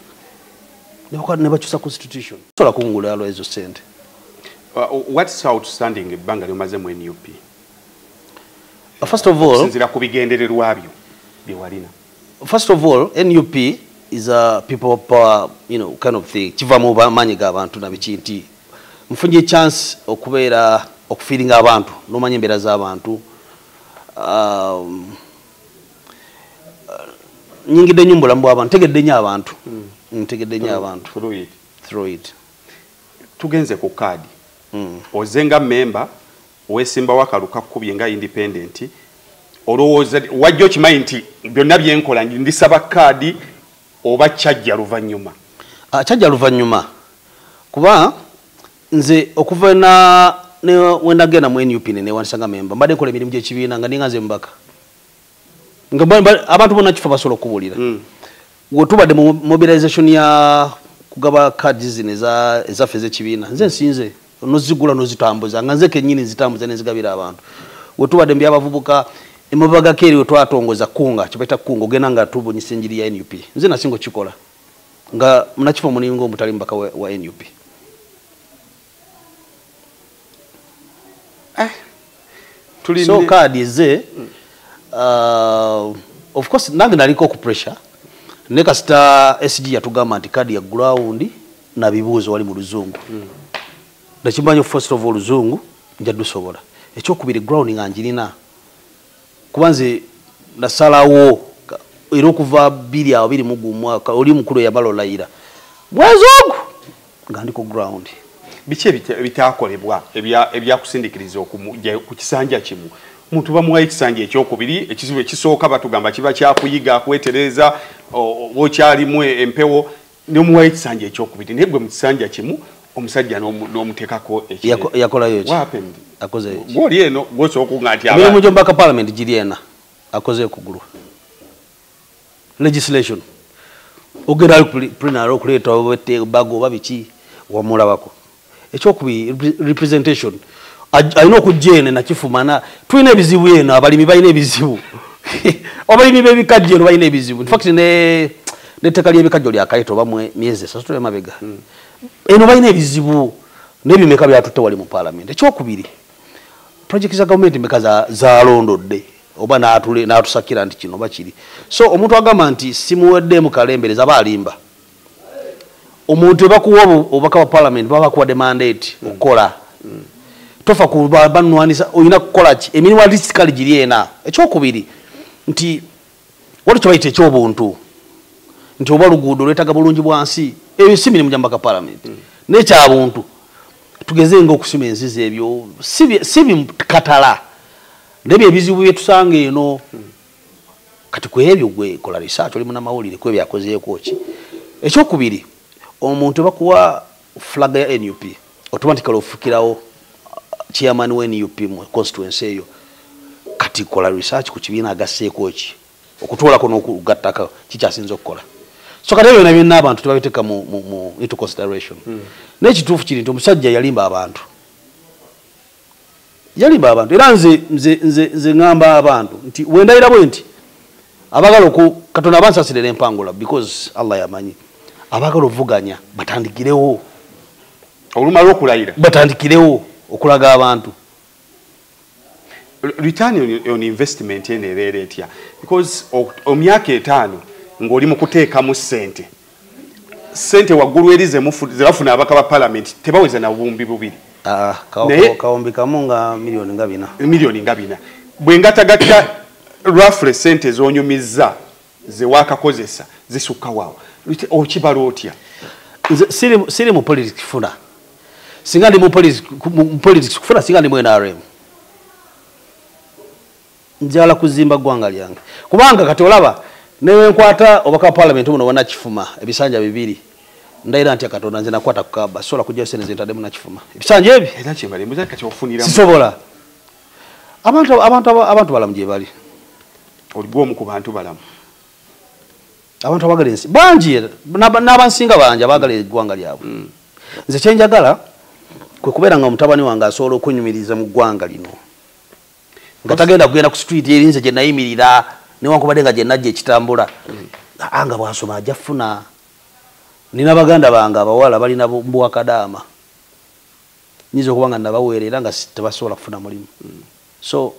ne bakwata ne bachusa constitution sola kungula alo ezo sente. What's outstanding banga lyomaze mu NUP? First of all sinzira kubigendererwa byo byewalina. First of all NUP is a people power, you know, kind of thing kiva mu bamanyi ga abantu na bikinti mfunye chance okubeera okufiringa abantu nomanya embeera z'abantu nyingide nyumbula mbu abantu tegedde nnyo abantu ntegedde nnyo abantu through it tugenze ku kadi ozenga member wesimba wakaluka kubye nga independent olowooza wajjo kimanyi nti byonna byenkola ndisaba kadi oba kyajja luvannyuma kyajja luvannyuma kuba nze okuva ne wenagenda mu NUP ne wansanga member mbadde nkola emirimu gy'ekibiina nga ninga nze mbaka abantu bonna kifa basobola okubulira wetubadde mu mobilization ya kugaba cards zino ezaffe ez'ekibiina nze nsinze nozigula nozitambuza nga nze kennyini zitambuza nezigabira abantu wetubadde mu byabavubuka emabaga keri wetwatongoza kunga kibaita kunga ogenda nga tubunyisa enjiri ya NUP nze nasinga okikola nga munakifa omulingo omutali mbaka wa NUP. So card is of course nange naliko ku pressure ne kasita SG yatugamba nti card ya ground na bibuuzo wali mu luzungu ndakimanyi first of all luzungu njadusobola ekyokubiri ground nganjirina kubanze nasalawo era okuva 2021 mwaka oli mukulu yamalo layira mwezi ogwo nga ndi ku ground biche bitakolebwa ebyakusindikiriza ku kisanja kimu muntu bamuwa ekisanja ekyokubiri ekizibu ekisooka batugamba kiba kyakuyiga kwetereza okyalimu empewo n'omuwa ekisanja ekyokubiri naye gwe mu kisanja kimu omusajja n'omuteekako yakolayo ki happened akoze ki gwoli eno gwosooka nga nti emirimu gy'omubaka parliament giri ena akoze okugulu legislation ogenda plenary okuleeta bago oba biki wamulabako ekyokubiri representation alina okujja eno nakifumana tulina ebizibu eno abalimi balina ebizibu abalimi b'ebikajjo eno balina ebizibu in fact n'etteka ly'ebikajjo lyakayita oba myezi esatu emabega eno balina ebizibu n'ebimeka byatutte wali mu parliament ekyokubiri project za gavumenti meka zalondodde oba n'atusakira nti kino oba kiri so omuntu agamba nti simuwedde mu kalembereza aba alimba omuntu ebakuwa obubaka wa parliament baba bakuwadde mandate okukola tofa kubanwanisa olina kukola ki emirimu artistically giri ena ekyokubiri nti wali kyobayita ekyobuntu nti oba luguudo lwetaga bulungi bwansi ebyo si mirimu gy'omubaka parliament n'ekyabuntu tugeze ng'okusima enzizi ebyo si bikatala nebyo ebizibu byetusanga eno kati ku ebyo gwe kola research oli munamawulire ku ebyo akozeeko ki ekyokubiri omuntu bakuwa flag ya NUP automatically ofukirawo chairman wa NUP mu constituency eyo kati kola research ku kibiina agasseeko ki okutuulako n'okugattaka kikyasinza okukola so kati ebyo byonna abantu tebabiteeka mu into consideration n'ekituufu kiri nti omusajja yalimba abantu era nze ngamba abantu nti wendayira bwe nti abagala katonda abansasirira empangula because Allah yamanyi abagala ovuganya batandikirewo olumala okulayira batandikirewo okulaga abantu return on investment ene ebeera etya because omyaka 5 ng'oli mu kuteekamu ssente waggulu eri zebafuna abaka ba parliament tebaweza na bumbi bubiri kawombi kamu nga milioni nga 4 bwe ngatagatta roughly ssente zonyumizza zewakakozesa zisukka waawo okibala otya siri mu politics kufuna singa ndi mu politics kufuna singa ndi mu NRM njala kuzimba gwanga lyange kubanga kati olaba newe nkwata obaka parliament muno wana kifuma ebisanja bibiri ndaira nti akatonda nze nakwata kukaba sola kujja sene zentade mu nakifuma ebisanja ebi era kimbale muza kati ofunira sisobola abantu balamu gye bali oligwo mu ku bantu balamu abantu abagala ensi bangi n'abansinga bangi abagala eggwanga lyabwe nze kyenjagala kwe kubeera nga omutabani wange asobola okunyumiriza mu ggwanga lino nga tagenda kugenda ku street erinze gye nayimirira newankubadde nga gye najja ekitambula anga bwasoma ajja funa nina baganda bange abawala balina mbuwakadaama nyiza okuba nga nabaweerera nga tebasobola kufuna mulimu so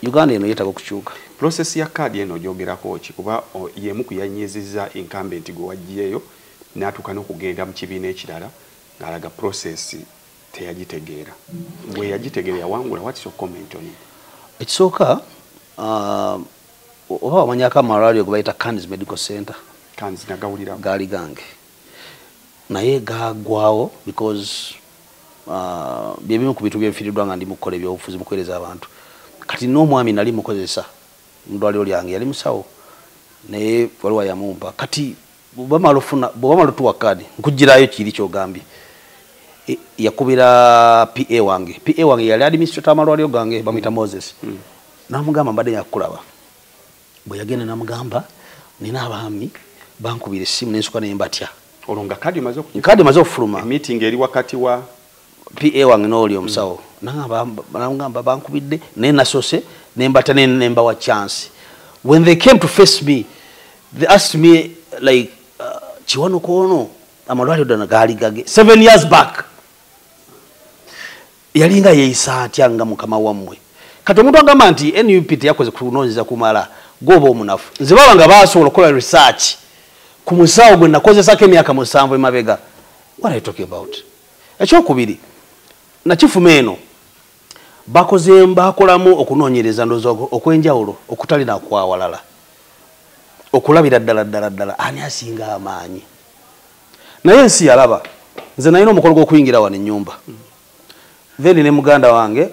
Uganda eno yeetaaga okukyuka process ya kadi eno gyogerako ki kuba yemu kuyanyiziza incumbent gwe wajjiyeyo n'atuuka n'okugenda mu kibiina ekirala ng'alaga process teyagitegeera bwe yagitegeera yawangula what's your comment on it ekisooka oba wamanyako amalwaliro ge bayita Canis Medical Center Canis nagawulira gaali gange naye gagwawo because byebimu ku bintu byenfiiriddwa nga ndi mu kukola ebyobufuzi mu kuweereza abantu kati n'omwami nali mukozesa mu ddwaliro lyange yali musawo naye waliwo yamumpa kati bw'obamala otuwa kadi nkugirayo kiri kyogambye yakubira PA wange yali administrator amalwaliro gange bamuyita Moses namugamba mbadde yakulaba bwe yagenda namugamba nina abaami bankubira essimu nensuka naye mbatya olonga kadi maze okufuluma meeting eri wakati wa PA wange n'oli omusawo namugamba bankubidde naye nasose nembata nembawa chance when they came to face me they asked me like kiwano kono amalwaliro dana gaali gage 7 years back yalinga yeisa atya nga mukama wammwe kati omuntu agamba nti NUP teyakoze kunoonyeza kumala goba omunafu nze baba nga basobola okukola research ku musawo gwe nakozesako emyaka 7 emabega what are you talking about ekyokubiri nakifuma eno bakolamu okunoonyereza ndowooza okwenjawulo okutali nakwawalala okulabira ddala ani asinga amaanyi naye ensi yalaba nze nalina omukolo gw'okuyingira wano ennyumba then ne muganda wange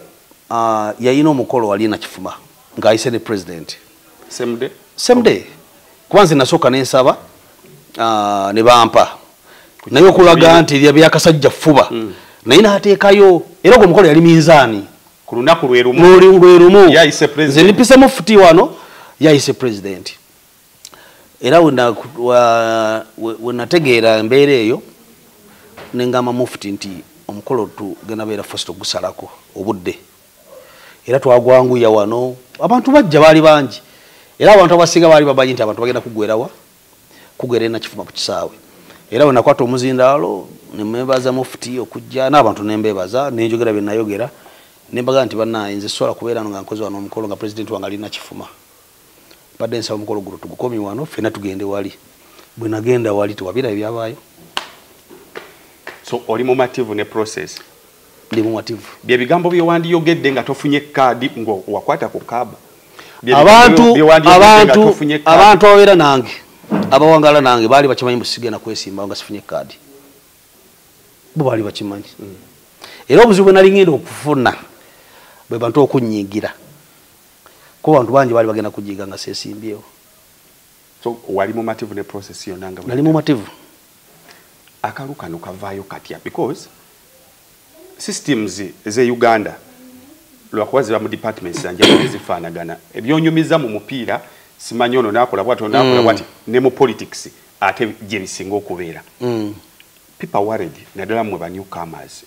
yayina omukolo wali na kifuma ng'ayise ne president same day kubanze nasooka n'ensaba ne bampa naye okulaga nti byakasajja fuba naye n'ateekayo era ogwo omukolo yali minzaani ku lunaku lwe lumu yayise president nze nipisemu futi wano yayise president era we nategeera embeera eyo nengamba mufuti nti omukolo tugenda beera first ogusalako obudde era twagwanguya wano abantu bajja baali bangi era abantu abasinga baali babanyi nti abantu bagenda kugwera na kifuma ku kisaawe era wenakwata omuzindaalo nemwebaza mufuti okujja n'abantu nembebaza nenjogera bye nayogera nembaga nti bannange nze sobola kubeera nga nkoze wano omukolo nga president wange alina kifuma badde nsaba omukolo guno tugukomye wano ffenna tugende wali bwe nagenda wali tewabira ebyabaayo so oli mumativu ne process ndi mumativu bye bigambo byewandiyogedde nga tofunye kaadi ng'owakwata ku kaaba abantu ababeera nange abawangala nange baali bakimanyi busigenda kwesimbawo nga sifunye kaadi bo baali bakimanyi era obuzibu bwe nali ngenda okufuna bwe bantu okunyiigira ko bantu bangi baali bagenda kujiga nga sesimbyewo so wali mumativu ne process yonna nga nali mumativu akalu kano kavaayo katya because systems ze Uganda lwakuba ziba mu departments zanje zifaanagana ebyonyumiza mu mupiira simanyi ono nakola bwati onakola bwati ne mu politics ate gye bisinga okubeera people worried naddala mwe ba newcomers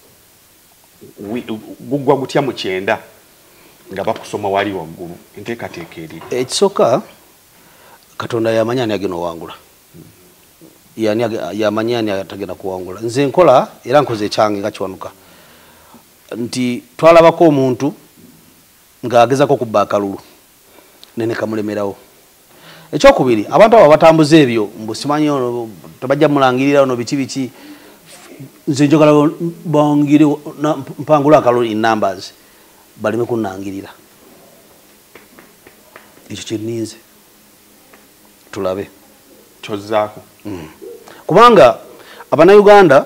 gugwa gutya mu kyenda nga bakusoma wali waggulu enteekateeka eri ekisooka Katonda yamanya ani agenda owangula yamanya ani atagenda kuwangula nze nkola era nkoze ekyange nga kiwanuka nti twalabako omuntu ng'agezako okubba akalulu nene kamulemerawo ekyokubiri abantu abo batambuza ebyo mbusimanyi ono tabajja mulangirira ono biki nze njogala bangire mpangula akalulu in numbers baleme kunnangirira ekyo kyenninze tulabe kyozzaako kubanga abannayuganda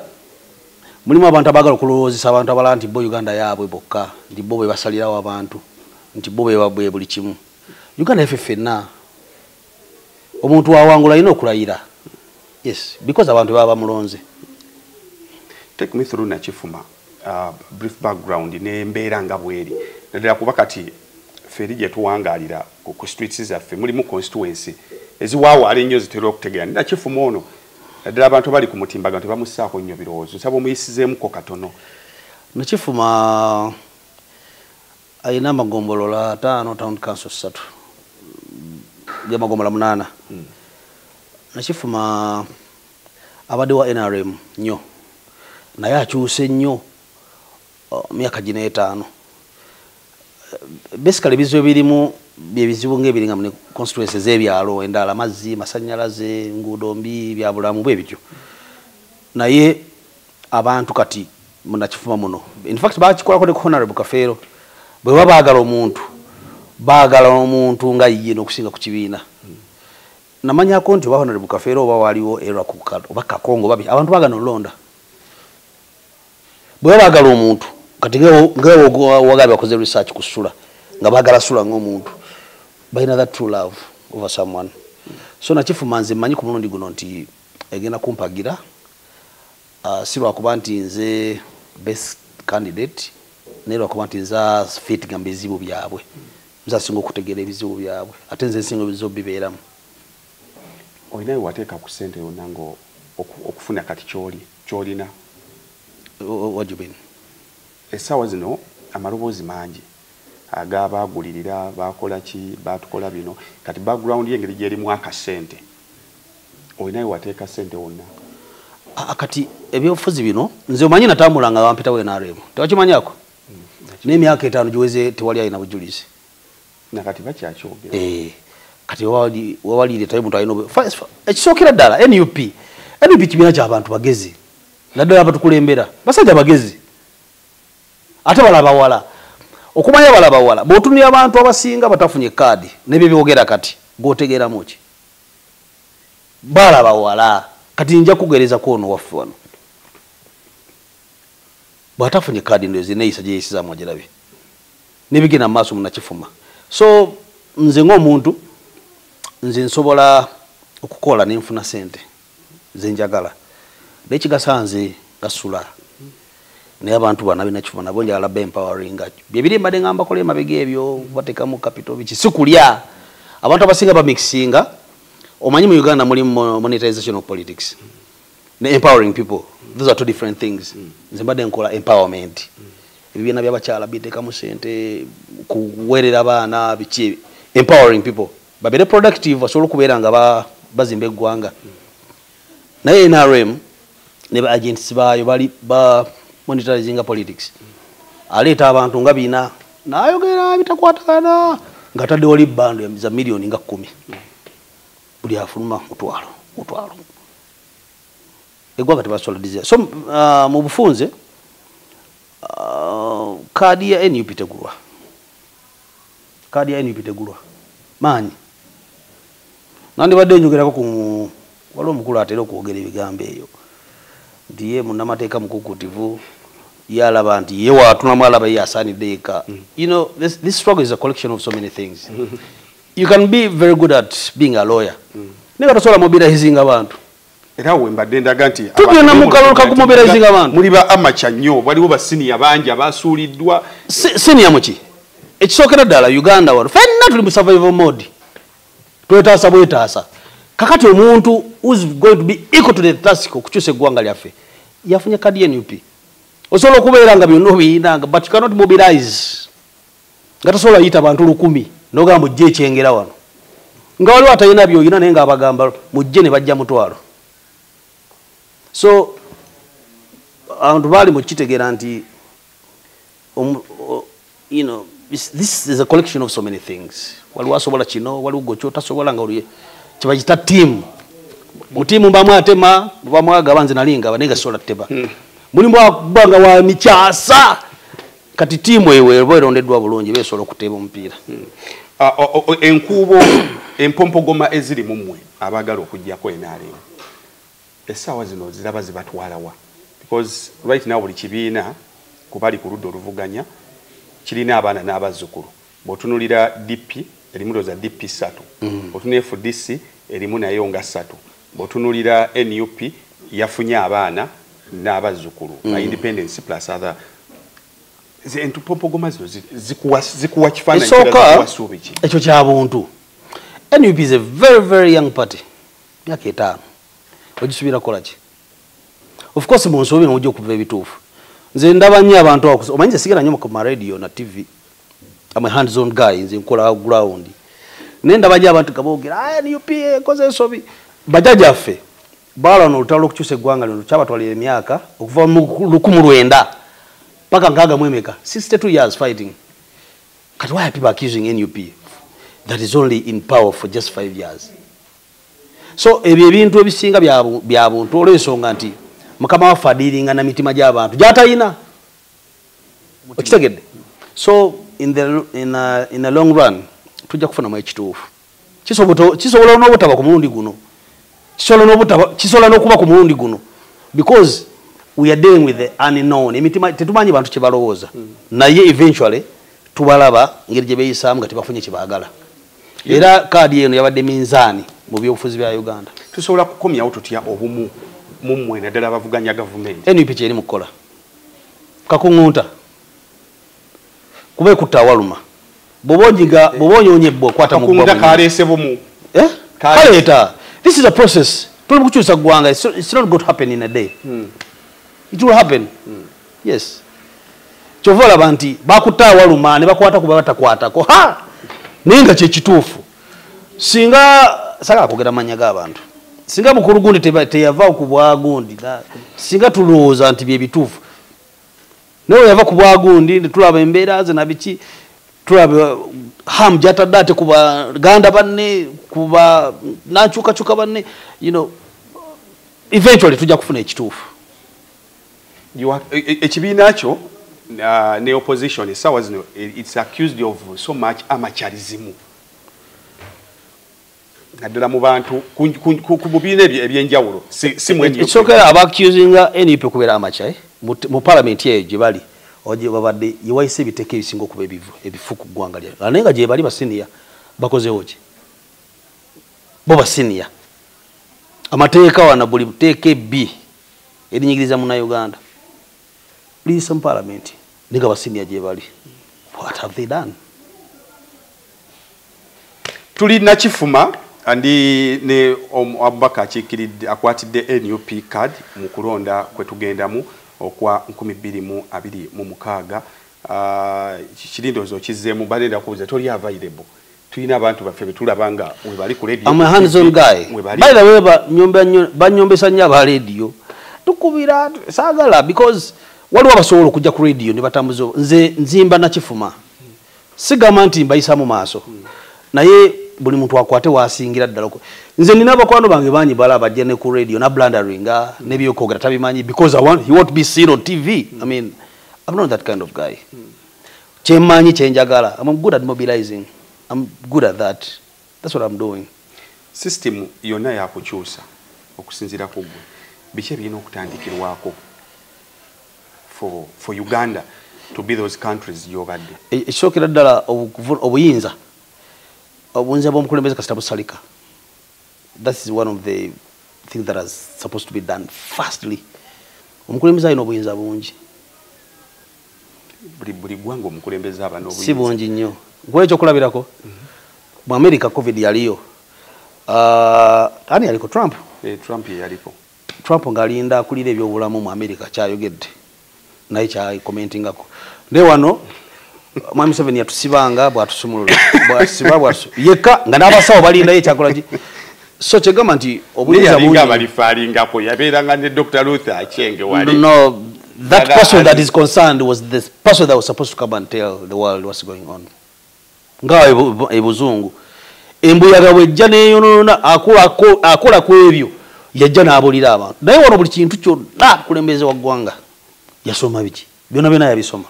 mulimu abantu abaagala okulowoozesa abantu abalala nti bo Uganda yaabwe bokka nti bo bwe basalirawo abantu nti bo bwe buli kimu Uganda yaffe ffenna omuntu wawangula alina okulayira yes because abantu baba bamulonze take me through Nakifuma brief background n'embeera nga bweri naddala kuba kati feri gye tuwangaalira ku streets zaffe mulimu constituency eziwaawaala ennyo zitera okutegeera Nakifuma ono naddala abantu bali ku mutimbagano tebamussaako nnyo birowoozo saba omuyisizeemuko katono Nakifuma ayina amagombolola 5 town council 3 byamagombola 8 Nakifuma abadde wa NRM nnyo naye akyuse nnyo myaka gino 5 basically ebizibu birimu byebizibu ng'ebiringa mu constituency z'ebyalo endala amazzi masannyalaze nguudo mbi bya bulamu bwe bityo naye abantu kati mu Nakifuma muno in fact bakikolako ne Honorable Kafeero bwe baagala omuntu nga ye n'okusinga ku kibiina namanyako nti Honorable Kafeero oba waliwo era oba Kakongo babi abantu baagala olonda bwe baagala omuntu kati ngawo wagala bakoze research ku ssula nga baagala ssula ng'omuntu balina that true love over someone so Nakifuma nze mmanyi ku mulundi guno nti egenda kumpagira si lwakuba nti nze best candidate naye lwakuba nti nze fit nga bizibu byabwe nze asinga okutegeera ebizibu byabwe ate nze nsinga ebizibu bibeeramu olinayo wateeka ku ssente yonna ngo okufuna kati kyolina what do you mean essaawa zino amaloboozi mangi agabaagulirira bakola ki batukola bino kati background y'engeri gyerimu akasente olinayo wateeka ssente wonna kati ebyobufuzi bino nze omanyi natambula nga bampitawo NRM tewakimanyako n'emyaka 5 giweze tewali alina bujulizi nakati bakyakyogera kati wawalire tayo muntu alina ekisookera ddala NUP kibiina ky'abantu bagezi naddala abatukulembera basajja bagezi ate balabawala okumanya balabawala bw'otunira abantu abasinga batafunye kaadi n'ebyo byogera kati gw'otegeeramu ki balabawala kati nja kugereza kono waffe wano bw'atafunye kaadi ndozi neeyisa gye yeeyisizaamu agirabe nebigenda maaso munakifuma. So nze ng'omuntu nze nsobola okukola nenfuna sente zenjagala nekigasanze gasula naye abantu bana binakifuma nabo njagala be empowering byebiri mbadde ngamba kola emabega ebyo batekamu capital biki sikulya abantu abasinga ba mixinga omanyi mu Uganda muri monetization of politics ne empowering people. Those are two different things. Nze mbadde nkola empowerment ebibiina byabakyala bitekamu sente kuwerera abaana biki empowering people babere productive basobola okubeera nga bazimba eggwanga. Naye NRM ne ba agents bayo bali ba monetizing politics aleeta abantu nga bina nayogera bitakwatagana nga tadde wali bando za milioni nga 10 buli afuluma mutwalo eggwanga tebasobola dizia. So mu bufunze kadi ya NUP tegulwa manyi nandi badde njogerako ku waliwo omukulu atera okwogera ebigambo eyo nti ye munnamateeka mukukutivu yalaba nti ye waatunamu alaba ye asaanidde eka. You know, this struggle is a collection of so many things. You can be very good at being a lawyer naye nga tosobola mobilizing abantu era we mbadde ndaga nti tugenda mu kalulu kakumobilizing abantu muli ba amacha nnyo waliwo ba senior bangi abasuuliddwa. Senior muki ekisookera ddala Uganda wano fenna tuli mu survival mode twetaasa bwetaasa kakati omuntu who's going to be equal to the task okukyusa eggwanga lyaffe yafunye kadi NUP osobola okubeera nga byonna obiyinanga but you cannot mobilize nga tosobola yita abantu 100 nogamba ojje ekyengera wano nga waliwo atalina byoyina naye nga abagamba mujje ne bajja mutwalo. So abantu baali mukitegeera nti you know this is a collection of so many things. Waliwo asobola kino waliwo gocho tasobola nga oli kibagita team mu team mbamu atema bamwaga banze nalinga banenga sola teba mulimu banga wa mikyasa kati team ewe borondeddwa bulungi besobola okuteba omupiira. Enkuubo empompogoma eziri mu mmwe abagala okujjako NRM essaawa zino ziraba zibatwalawa because right now buli kibiina kubali ku ludda oluvuganya kirina abaana n'abazzukulu bw'otunulira DP erimu za DP 3 bw'otunulira FDC erimu nayo nga 3 bw'otunulira NUP yafunye abaana n'abazzukulu independence plus other entupompogoma zino zikuwa kifaananyi kirasuubiki ekyo kya buntu. NUP is a very young party myaka 5 ogisuubira kukola ki? Of course mu nsobi n'ojja okuva ebituufu nze ndaba nnyo abantu omanyi sigala nnyo ku radio na TV I'm a hands on guy nze nkola ground naye ndaba nnyo abantu kaboogera NUP ekoze ensobi bajjajjaffe balwana olutalo okukyusa eggwanga lino kyabatwalira emyaka okuva mu 1900 paka nkaaga mu emeka 62 years fighting. Kati why are people accusing NUP that is only in power for just 5 years? So ebyo ebintu ebisinga bya buntu olw'ensonga nti mukama waffe adiiringa na mitima gy'abantu gy'atalina okitegedde. So in the long run tujja kufunamu ekituufu kisobola n'obutaba ku mulundi guno kisobola n'okuba ku mulundi guno because we are dealing with the unknown. Emitima tetumanyi bantu kye balowooza naye eventually tubalaba ngeri gye beeyisaamu nga tebafunye kye baagala era kaadi eno yabadde minzaani mu byobufuzi bya Uganda. Tusobola kukomyawo tutya obumu mu mmwe naddala abavuganya gavumenti? NUP kyeri mu kukola kakuŋŋunta kuba ekutta awaluma bw'oba onyoonye ebbwa okwata mu bbwa kaleese bumu kaleeta. This is a process. Tuli kukyusa ggwanga. It's not going to happen in a day. It will happen. Yes. Kyova olaba nti bakutta awaluma ne bakwata kuba batakwatako naye nga kyekituufu singa sagala kwogera mannya g'abantu singa mukulu gundi teyava ku bwagundi singa tulowooza nti bye bituufu naye yava ku bwagundi ne tulaba embeera ze na biki tulaba hamu gyatadde ate ku baganda banne kuba nankyukakyuka banne you know eventually tujja kufuna ekituufu. Ekibiina kyo ne opposition essaawa zino it's accused of so much amacharizimu naddala mu bantu ku bubiina ebyenjawulo si mwenyo ekisookera aba accusing NUP kubeera amacha mu parliament eyo gye bali oje babadde yewaise biteke ebisingo kuba ebifu ku ggwanga lya anenga je bali basiniya bakozeho ki bo basiniya amateeka wana buli buteeke B erinyigiriza mu Uganda lisa mu parliament niga basiniya je bali what have they done tuli na kifuma andi ne Abubakar akikiridde akwatidde NUP card mu kulonda kwetugendamu okwa 2026 kirindozo kizeemu balenda kuuza toli available tulina abantu baffe betulabanga we bali ku radio I'm a hands-on guy by the way banyombesa nnyo aba radio tukubira saagala because waliwo abasobola okujja ku radio ne batambuza nze nzimba na kifuma sigamba nti mbayisa mu maaso naye buli muntu akwate wasingira ddala nze nina abakwano bange banyi bala bajja ne ku radio na blunderinga ne byokogera tabimanyi because he want to be seen on TV I mean I'm not that kind of guy chemanyi chenjagala I'm good at mobilizing I'm good at that that's what I'm doing system yonna ya kukyusa okusinzira ku gwe biche bino okutandikirwako for Uganda to be those countries yobadde ekishokera ddala obuyinza obunza bw'omukulembeze kasita busalika that is one of the things that is supposed to be done fastly omukulembeze ayina obuyinza bungi buli gwango omukulembeze aba n'obuyinza si bungi nnyo nkole ekyokulabirako mu America COVID yaliyo ani yaliko Trump yaliko Trump ng'alinda akulira ebyobulamu mu America kyayogedde naye kyakomentingako ne wano Mwami Museveni yatusibanga bwatusumulula bwasiba yeka nga n'abasawo balinda ye kyakola ki so kyegamba nti obuyinza bungi balifaalingako yabeeranga ne Dr. Luther Achenge wali no that person that is concerned was the person that was supposed to come and tell the world what's going on nga ebuzungu embuyaga bwejja neyonona akola ku ebyo yajja n'abulira abantu naye wano buli kintu kyonna kulembeze wa ggwanga yasoma biki byonna yabisoma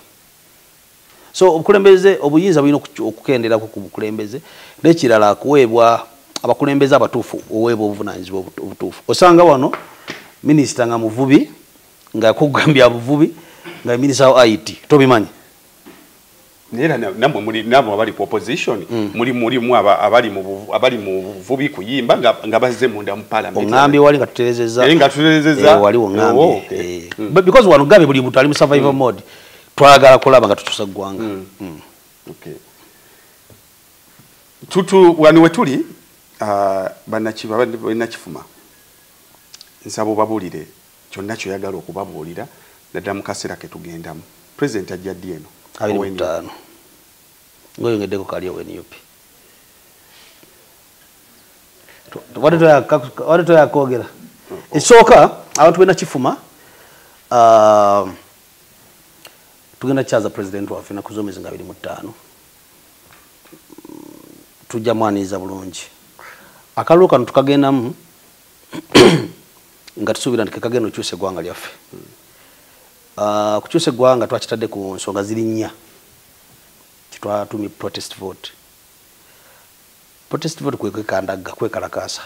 so obukulembeze obuyinza bulina okukendera ku bukulembeze n'ekirala kuweebwa abakulembeze abatuufu oweebwa obuvunanyizibwa obutuufu osanga wano minisita nga muvubi nga kugambya buvubi nga minisita wa IT tobimanyi nera namwe muri nabo abali ku opposition muri abali mu buvubi kuyimba nga bazze munda mu parliament ongambi wali nga tuterezeza wali ongambi because wano gabe buli mutali mu survival mode twagala kulaba nga tutusa ggwanga okay tutu wano wetuli bannakifuma nsabo babulire kyonna kyoyagala okubabuulira naddala mu kaseera ke tugendamu president ajja ddi eno 25 ngoyongeddeko kali NUP wali toyakwogera ekisooka abantu bennakifuma tugenda kyaza president waffe naku zomezi nga 25 tujja mwaniriza bulungi akalulu kano tukagendamu nga tusuubira nti kekagenda okyusa eggwanga lyaffe kukyusa eggwanga twakitadde ku nsonga ziri 4 kitwatumye protest vote kwekandaga kwekalakaasa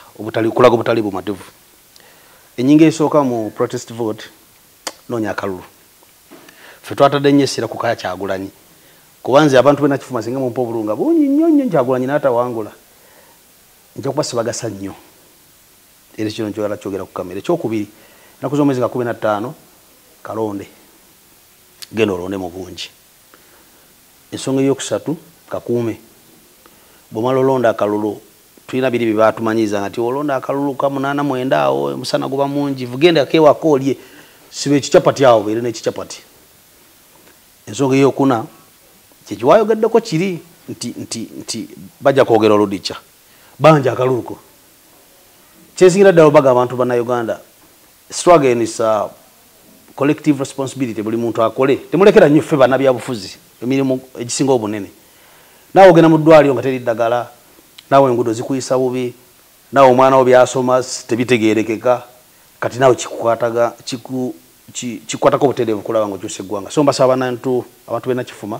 kulaga obutali bumativu ennyinga esooka mu protest vote noonya akalulu ffe twatadde nnyo essira ku kaya Kyagulanyi kubanze abantu bennakifuma singa mumpa obulunga bungi nnyo Kyagulanyi n'atawangula nja kubasibagasa nnyo era kino nkyogera kyogera ku kamera ekyokubiri ennaku z'omwezi nga 15 kalonde genda olonde mu bungi ensonga eyokusatu kakuume bw'omala olonda akalulu tulina biri bye baatumanyiza nti olonda akalulu ka 89 awo omusana guba mungi vugenda kewako olye sibe ekicapati awo beere n'ekicapati ensonga eyokuna kyekiwayogeddeko kiri nti bajja kwogera oludica banja akaluluko kyesingira ddala obaga abantu bannayuganda struggle is collective responsibility buli muntu akole temulekera nnyo ffe bannabyabufuzi emirimu egisinga obunene naawe ogenda mu ddwaliro nga teri ddagala naawe enguudo zikuyisa bubi naawe omwana wo byasoma tebitegeerekeka kati naawe kikwatako obutereevu kulaba nga okyusa eggwanga so mbasaba abantu bennakifuma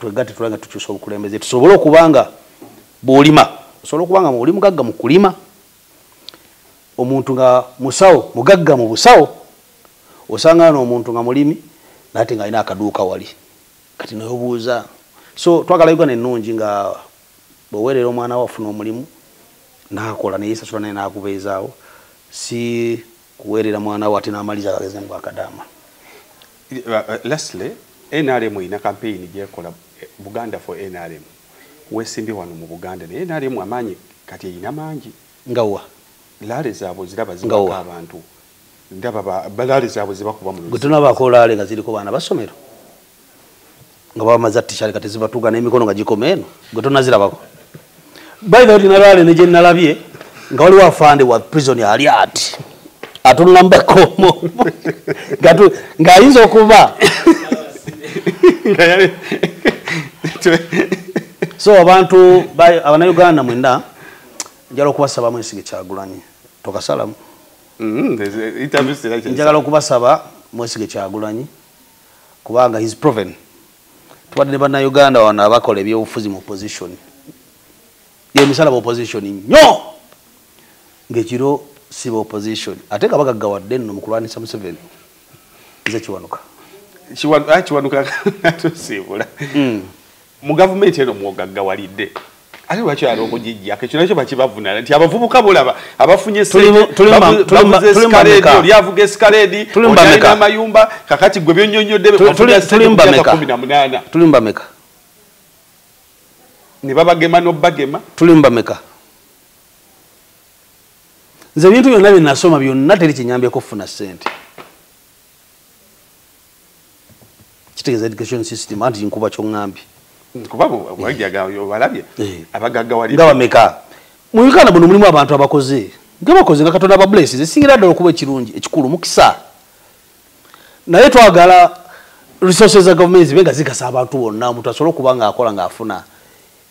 twegatte tulange tukyusa obukulembeze tusobole okubanga bw'olima osobola okubanga oli mugagga mu kulima omuntu nga musawo mugagga mu busawo osanga n'omuntu nga mulimi nate nga ina akaduuka wali kati noyobuuza so twagala Uganda ennungi nga bwewerera omwana wafuna omulimu nakola neyesasula naye nakubeezaawo si kuwerera mwana wati n'amaliza ageze mu akadama. Lastly, NRM ina campaign gyekola Buganda for NRM. Wesimbye wano mu Buganda ne NRM amanyi kati ina mangi. Ngawa. Lale zaabo ziraba zibaka abantu. Ndaba balale zaabo zibakuba mu. Gutuna bakolale nga ziliko bana basomero. Nga bamaza tishali kati zibatuga n'emikono nga gikomeno. Gutuna zirabako. By the way nalale ne je nalabye nga wali wafande wa prison ya Aliat. Atunamba komo. Gatu nga yizo kuba. So abantu abana Uganda mwenda njalo kubasaba mwesige Kyagulanyi tokasalamu njagala okubasaba mwesige Kyagulanyi kubanga he's proven tubadde ne bana Uganda wana abakola ebyobufuzi mu opposition ye misala mu opposition nnyo ngekiro si mu opposition ate kabagaggawadde nno mu kulwanisa Museveni nze Kiwanuka tusibula mu government eno mwogaggawalidde ate lwaki alokujijja ekyo nakyo bakibavunana nti abavubuka bulaba abafunye oli avuga eskaledi olina amayumba kakati gwe byonnyonnyodde tulimba meka ne babagema n'obbagema tulimba meka nze ebintu byonna bye nasoma byonna teri kinyambyeko okufuna ssente kitegeeza education system anti nkuba kyongambye kubabu wajaga yo balabye abagagga wali ngawa meka mu Uganda buno mulimu abantu abakoze ngabakoze nga Katonda ba blesses singira ddala okuba ekirungi ekikulu mukisa naye twagala resources za government zibenga zikasa abantu bonna omuntu asobola okubanga akola nga afuna.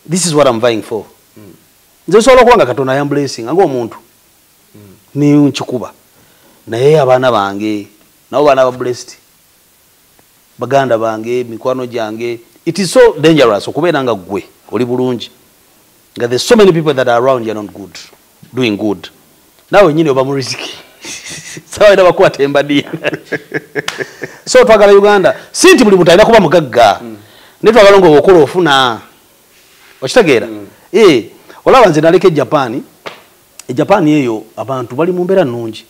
This is what I'm vying for. Nze sobola okubanga Katonda ya blessing nga omuntu ni nkikuba naye abaana bange nabo baana ba blessed baganda bange mikwano gyange. It is so dangerous okubeera nga gwe oli bulungi nga there's so many people that are around you not good doing good nawe nyine oba mu risiki sawa ina bakwata embadiya so twagala Uganda sinti buli mutayina kuba mugagga ne twagala ngo okola ofuna okitegeera olaba nze naleka Japan eyo abantu bali mu mbeera nnungi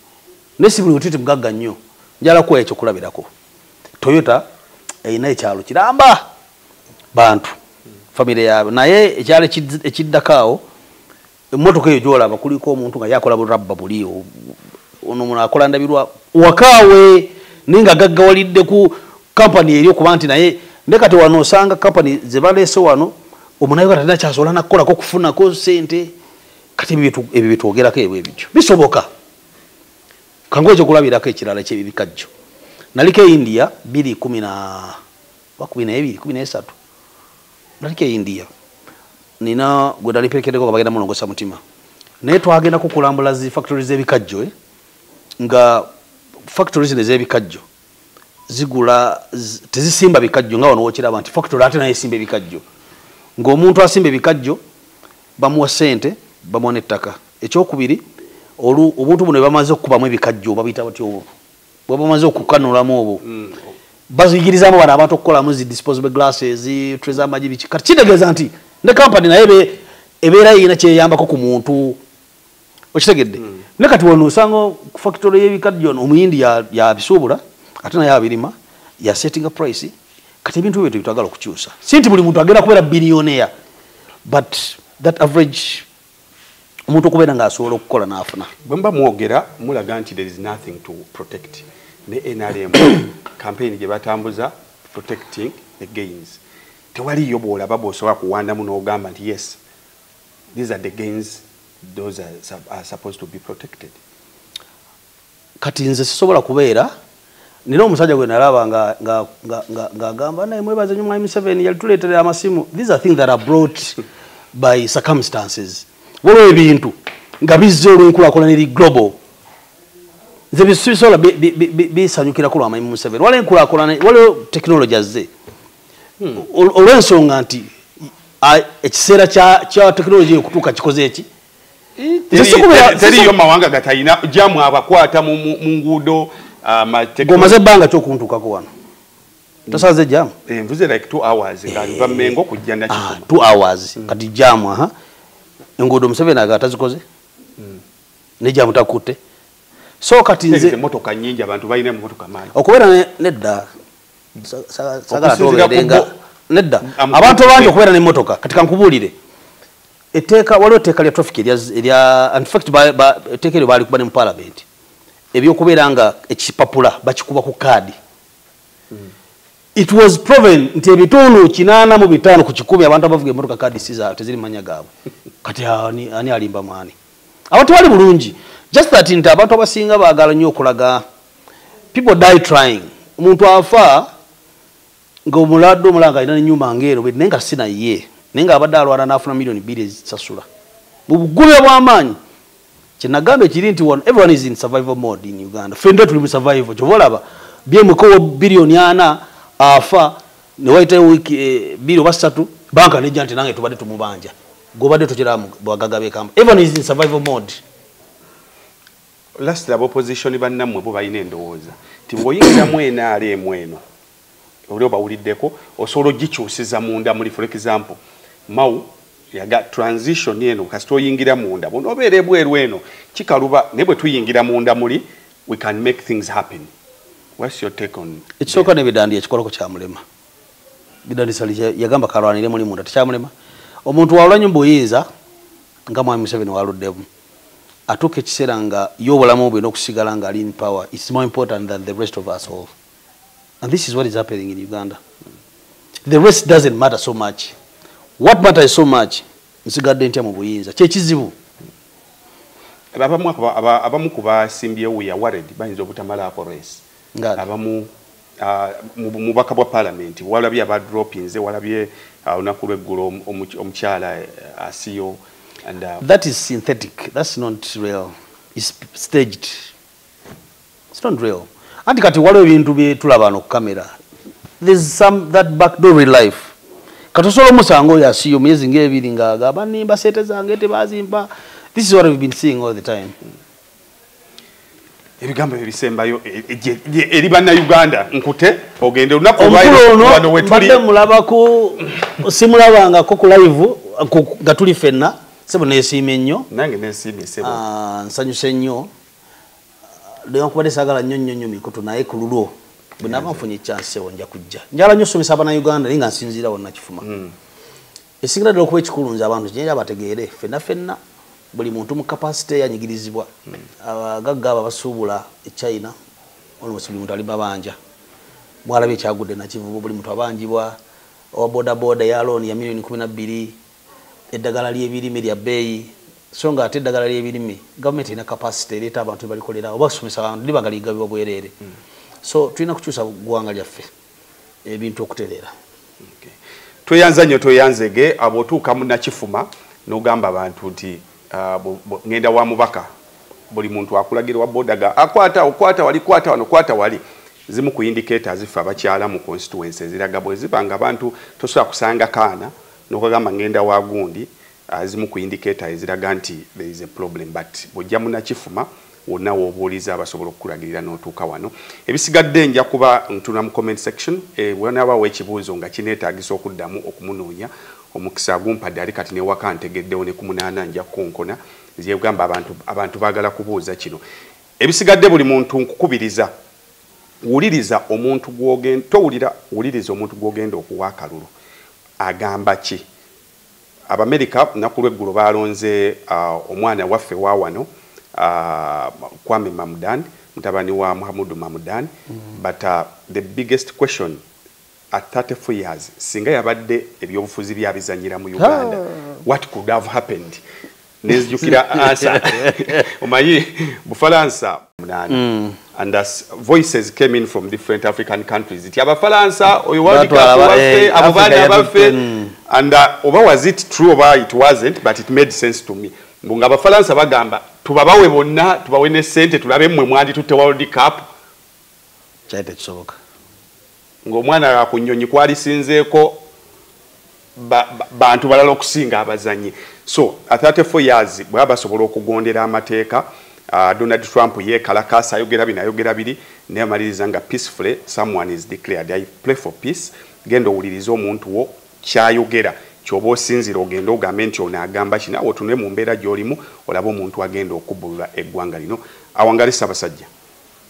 nesi buli mutiti mugagga nnyo njala kuwa ekyo kulabirako Toyota eyina ekyalo kiramba bantu family yawe naye ekyale ekiddakaawo emmotoka eyo gyolaba kuliko omuntu nga yakola burabba buli ono muna akola ndabirwa wakaawe ninga gaggawalidde ku company eri okuba nti naye ndekati wano osanga company ze baleese wano omunayo katalina kyasobola nakukolako kufunako sente kati ebyo bitwogerako ebyo ebyo bisoboka kangu ekyo kulabirako ekirala ekyebibikajjo naliko India 2013 naliko India nina gwe daliperekedeko bagenda mulongosa mutima naye twagenda kukulambula zi factories ebikajjo nga factories ez'ebikajjo zigula tezisimba bikajjo nga wano wokiraba nti factory ate naye simba ebikajjo ng'omuntu asimba ebikajjo bamuwa ssente bamuwa n'ettaka ekyokubiri obuntu buno bamaze okukubamu ebikajjo babiyita batyo obwo bwe bamaze okukanulamu obwo bazigirizamu bana abantu okukolamu zi disposable glasses trays amagi biki kati kitegeeza nti ne company naye ebeera yina kyeyambako ku muntu okitegedde ne kati wano osanga ku factory y'ebikajjo omuyindi yabisuubula ate naye abirima ya setting a price kati ebintu ebyo tebitwagala okukyusa sinti buli muntu agenda kubeera billionaire but that average omuntu okubeera ng'asobola okukola n'afuna bwe mba mwogera mulaga nti there is nothing to protect ne NRM campaign gye batambuza protecting the gains tewaliyo bwolaba bw'osobola kuwandamu n'ogamba nti yes these are the gains those are supposed to be protected. Kati nze sisobola kubeera nina omusajja gwe nalaba ng'agamba naye mwebaze nnyo Mwami Museveni yalituleetera amasimu. These are things that are brought by circumstances. Waliwo ebintu nga bizze olw'enkulaakulana eri global nze bisobola bisanyukirako lwa Mwami Museveni. Waliwo enkulaakulana, waliwo technology azze olw'ensonga nti ekiseera kya technology okutuuka kikoze eki teriyo mawanga gatayina jamu abakwata mu nguudo gomaze ebbanga kyokuntuukako wano Tasaze jam. Mvuze like 2 hours ngali va Mengo kujja na Kifuma. 2 hours kati jam aha. Engudo Museveni agatazikoze. Ne jam takute. So kati nze motoka nyingi abantu bayina motoka mali. Okubera nedda sagala toberenga nedda abantu bangi okubera ne motoka katika nkubulire. Eteka waliwo teka lya traffic lya in fact ba tekero bali kubane mu parliament. Ebyo kubera nga ekipapula bakikuba ku kadi. It was proven nti ebitundu 8 mu 5 ku 10 abantu abavuga emotoka kadi siza teziri manya gaabo. Kati ani alimba mani. Abantu bali bulungi. Just that nti abantu abasinga baagala nnyo okulaga. People die trying. Omuntu afa nga omulado omulanga ina nyuma ngero nenga sina ye. Nenga abadde alwala n'afuna million 2 ezisasula. Mu bugume bw'amaanyi. Kinagambe kiri nti everyone is in survival mode in Uganda. Fende tuli mu survival. Kyovolaba BMK billion 4 afa ne waita wiki biro basatu banka nejja nti nange tubadde tumubanja. Gobadde tukiramu bwagagabe kamba. Everyone is in survival mode. Last labo opposition bannamwe bo bayina endowooza. Ti bwoyingira mwena ali emweno. Oli obawuliddeko osobola ogikyusiza munda muli for example. Mau yaga transition yeno kasito yingira munda bono obere bweru eno kikaluba nebwe tuyingira munda muli we can make things happen. What's your take on ekisoka ne bidandi ekikoloko kya mulema bidandi sali yagamba kalwanire muli munda kya mulema omuntu wawula nyumba oyinza nga mwami Museveni waluddemu atuke kiseera nga y'obulamu bwe n'okusigala nga ali in power. It's more important than the rest of us all, and this is what is happening in Uganda. The rest doesn't matter so much. What matters so much nsigadde ntya mu buyinza kyekizibu. Abamu kuba simbye uya worried bayinza obutamala apo race. Abamu mubaka bwa parliament walabye aba droppings walabye olunaku lw'eggulo omukyala asiyo and that is synthetic. That's not real. It's staged. It's not real. Anti kati waliwo ebintu bye tulaba no kamera. There's some that backdoor in life. Katosolo musango ya siyo myezi ngebiri ngaga banimba sete zange tebazimba. This is what we've been seeing all the time. Ebigambo ebisembayo eri banna Uganda nkute ogende lunaku wano wetuli mulaba ku simulabanga ko ku live gatuli fenna sebo nesime nnyo nange nesime sebo nsanyuse nnyo leo kubade sagala nnyo mikutu naye kululwo buna bafunye chance wonja kujja njala nnyo somesa abana Uganda linga nsinzira wonna kifuma esigala okuba ekikulunza abantu nyenja bategeere fenna buli muntu mu capacity yanyigirizibwa abagagga abasuubula e China ono musuli muntu ali babanja mwalabe kyagudde na kivubo buli muntu abanjibwa owa boda ya loan ya milioni 12 eddagala ly'ebirime lya beyi so nga ate eddagala ly'ebirime government ina capacity leta abantu balikolera oba kusomesa abantu libagaligabibwa bwerere so tulina kukyusa gwanga lyaffe ebintu okuterera. Tweyanza nnyo tweyanzege abotuuka mu nakifuma n'ogamba abantu nti ngenda wa mubaka buli muntu akulagirwa bodaga akwata wali zimu ku indicators zifa abakyala mu constituencies ziraga bwe zibanga abantu tosobola kusanga kaana n'okugamba ngenda wa gundi zimu ku indicators ziraga nti there is a problem but bojja mu nakifuma wonna wobuuliza abasobola okukulagirira n'otuuka wano ebisigadde nja kuba ntuna mu comment section bw'onaabawo ekibuuzo nga kineetaagisa okuddamu okumunoonya omukisa gumpadde ali kati newaka ntegeddewo ne ku 8 nja kukonkona ziyegamba abantu baagala kubuuza kino ebisigadde buli muntu nkukubiriza wuliriza omuntu gw'ogenda wuliriza omuntu gw'ogenda okuwa akalulu agamba ki. Abamerika nnaku lw'eggulo balonze omwana waffe wa wano Kwame Mamdani mutabani wa Muhammadu Mamdani but the biggest question at 34 years singa yabadde ebyobufuzi byabizanyira mu Uganda what could have happened nezjukira answer omayi Bufaransa and as voices came in from different African countries it Abafaransa oyo wabaffe and oba was it true or it wasn't but it made sense to me mbunga Abafaransa bagamba tubabawe bonna tubawe ne sente tulabe mmwe mwandi tutte World Cup chaite kisoboka ng'omwana akunyonyi kwali sinzeeko bantu balala okusinga abazanyi so at 34 years bwe basobola okugondera amateeka Donald Trump yekalakasa ayogera biri ne amaliriza nga peacefully someone is declared. I pray for peace. Gendo owuliriza omuntu wo kyayogera kyoba osinzira ogenda ogambe nti ono agamba kina otunule mu mbeera gy'olimu olaba omuntu agenda okubbulula eggwanga lino. Awangali Ssaabasajja.